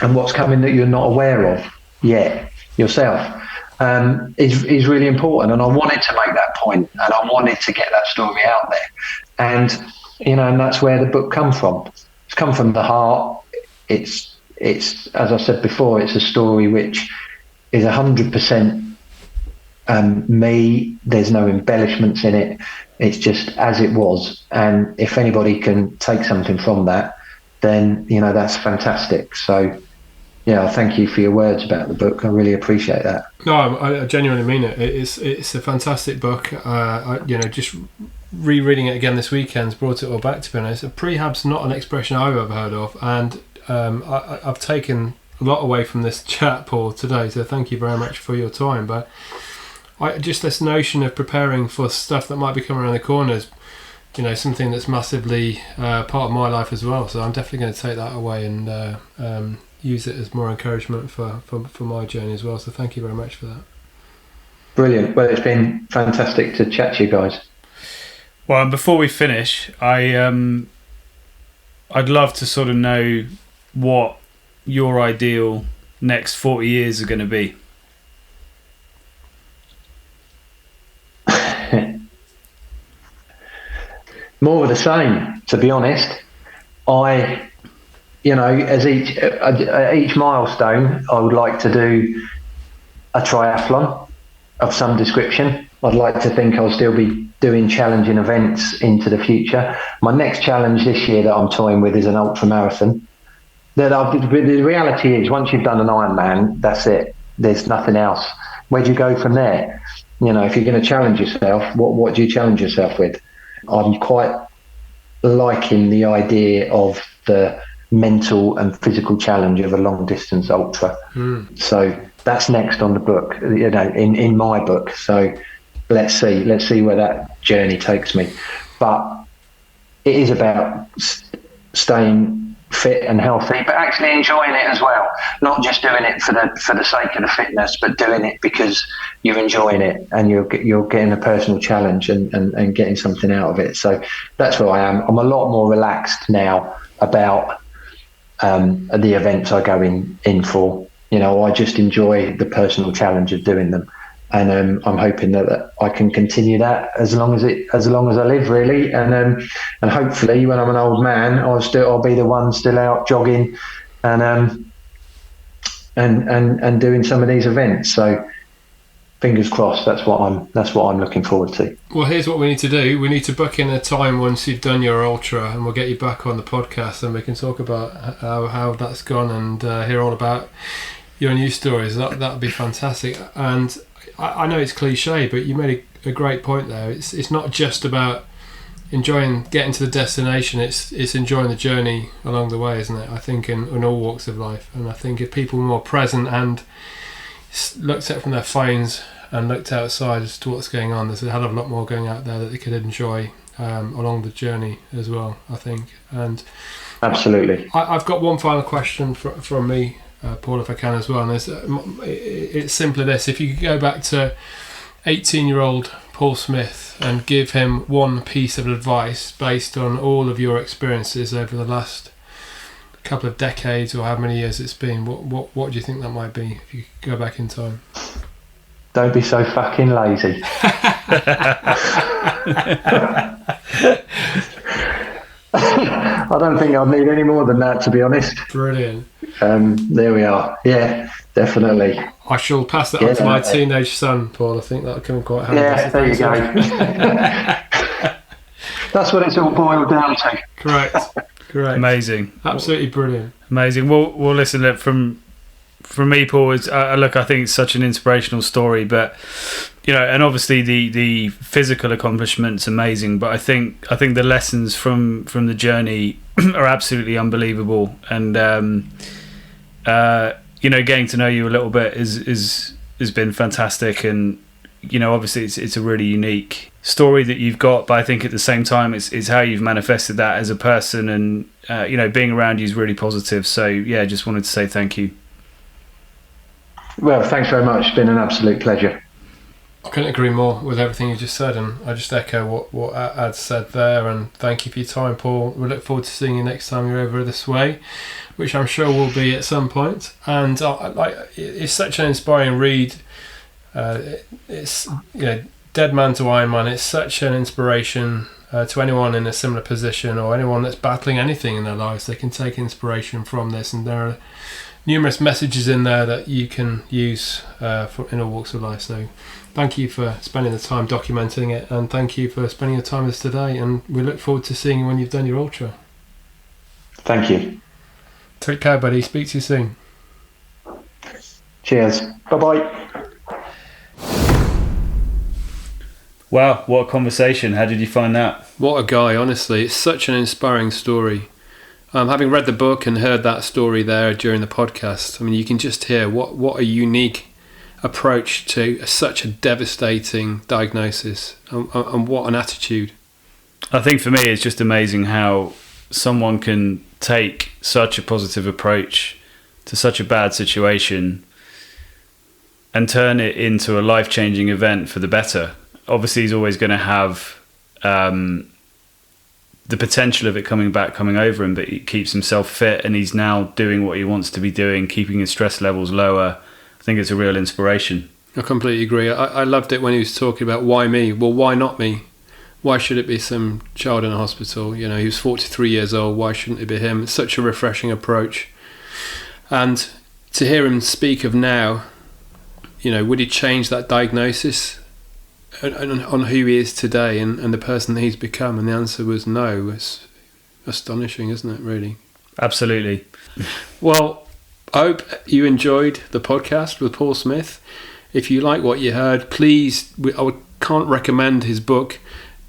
and what's coming that you're not aware of yet yourself, is really important. And I wanted to make that point, and I wanted to get that story out there. And and that's where the book come from. It's come from the heart. It's as I said before, it's a story which is 100% me. There's no embellishments in it. It's just as it was. And if anybody can take something from that, then that's fantastic. So thank you for your words about the book. I really appreciate that. No, I genuinely mean it. It's a fantastic book. Just rereading it again this weekend's brought it all back, to be honest. Prehab's not an expression I've ever heard of, and I've taken a lot away from this chat, Paul, today, so thank you very much for your time. But just this notion of preparing for stuff that might be coming around the corners, you know, something that's massively part of my life as well. So I'm definitely going to take that away and use it as more encouragement for my journey as well. So thank you very much for that. Brilliant. Well, it's been fantastic to chat to you guys. Well, and before we finish, I'd love to sort of know what your ideal next 40 years are going to be. More of the same, to be honest. As each milestone, I would like to do a triathlon of some description. I'd like to think I'll still be doing challenging events into the future. My next challenge this year that I'm toying with is an ultra marathon. The reality is, once you've done an Ironman, that's it. There's nothing else. Where do you go from there? You know, if you're going to challenge yourself, what do you challenge yourself with? I'm quite liking the idea of the mental and physical challenge of a long distance ultra. So that's next on the book, you know, in my book. So let's see where that journey takes me. But it is about staying fit and healthy, but actually enjoying it as well. Not just doing it for the sake of the fitness, but doing it because you're enjoying it and you're getting a personal challenge and getting something out of it. So that's where I am. I'm a lot more relaxed now about the events I go in for. You know, I just enjoy the personal challenge of doing them, and I'm hoping that I can continue that as long as I live, really, and hopefully when I'm an old man, I'll be the one still out jogging and doing some of these events. So fingers crossed. That's what I'm looking forward to. Well, here's what we need to do. We need to book in a time once you've done your ultra, and we'll get you back on the podcast, and we can talk about how that's gone and hear all about your news stories. That'd be fantastic. And I know it's cliche, but you made a great point there. It's not just about enjoying getting to the destination. It's enjoying the journey along the way, isn't it? I think in all walks of life. And I think if people were more present and looked at from their phones and looked outside as to what's going on, there's a hell of a lot more going out there that they could enjoy along the journey as well, I think. And absolutely. I've got one final question from me, Paul, if I can as well. And it's simply this: if you could go back to 18-year-old Paul Smith and give him one piece of advice based on all of your experiences over the last couple of decades or how many years it's been, what do you think that might be if you could go back in time? Don't be so fucking lazy. I don't think I'd need any more than that, to be honest. Brilliant. There we are. Yeah, definitely. I shall pass that on to my teenage son, Paul. I think that'll come in quite handy. Yeah, there you go. That's what it's all boiled down to. Correct. Amazing. Absolutely brilliant. Amazing. Well, listen, look, from me, Paul, I think it's such an inspirational story, but you know, and obviously the physical accomplishment's amazing, but I think the lessons from the journey are absolutely unbelievable, and you know, getting to know you a little bit has been fantastic, and you know, obviously it's a really unique story that you've got, but I think at the same time it's how you've manifested that as a person, and you know, being around you is really positive. So yeah, just wanted to say thank you. Well, thanks very much. It's been an absolute pleasure. I couldn't agree more with everything you just said, and I just echo what Ad said there, and thank you for your time, Paul. We look forward to seeing you next time you're over this way, which I'm sure will be at some point. And it's such an inspiring read. It's, you know, Dead Man to Ironman. It's such an inspiration to anyone in a similar position or anyone that's battling anything in their lives. They can take inspiration from this, and there are numerous messages in there that you can use in all walks of life. So thank you for spending the time documenting it, and thank you for spending your time with us today, and we look forward to seeing you when you've done your ultra. Thank you. Take care, buddy. Speak to you soon. Cheers. Bye-bye. Wow, what a conversation. How did you find that? What a guy, honestly. It's such an inspiring story. Having read the book and heard that story there during the podcast, I mean, you can just hear what a unique approach to such a devastating diagnosis, and what an attitude. I think for me it's just amazing how someone can take such a positive approach to such a bad situation and turn it into a life-changing event for the better. Obviously he's always going to have the potential of it coming over him, but he keeps himself fit and he's now doing what he wants to be doing, keeping his stress levels lower. I think it's a real inspiration. I completely agree. I loved it when he was talking about why me? Well, why not me? Why should it be some child in a hospital? You know, he was 43 years old. Why shouldn't it be him? It's such a refreshing approach. And to hear him speak of now, you know, would he change that diagnosis on who he is today and the person that he's become? And the answer was no. It's astonishing, isn't it, really? Absolutely. Well, I hope you enjoyed the podcast with Paul Smith. If you like what you heard, please, I can't recommend his book,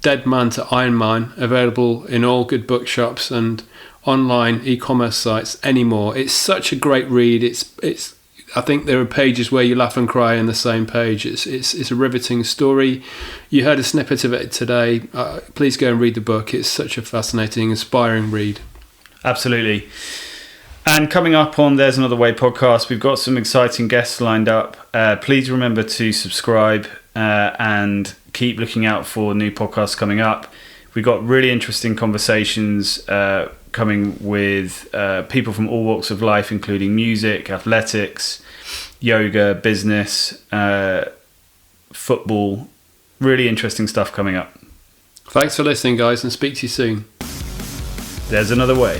Dead Man to Ironman, available in all good bookshops and online e-commerce sites anymore. It's such a great read. It's I think there are pages where you laugh and cry in the same page. It's a riveting story. You heard a snippet of it today. Please go and read the book. It's such a fascinating, inspiring read. Absolutely. And coming up on There's Another Way podcast, we've got some exciting guests lined up. Please remember to subscribe and keep looking out for new podcasts coming up. We've got really interesting conversations coming with people from all walks of life, including music, athletics, yoga, business, football. Really interesting stuff coming up. Thanks for listening, guys, and speak to you soon. There's Another Way.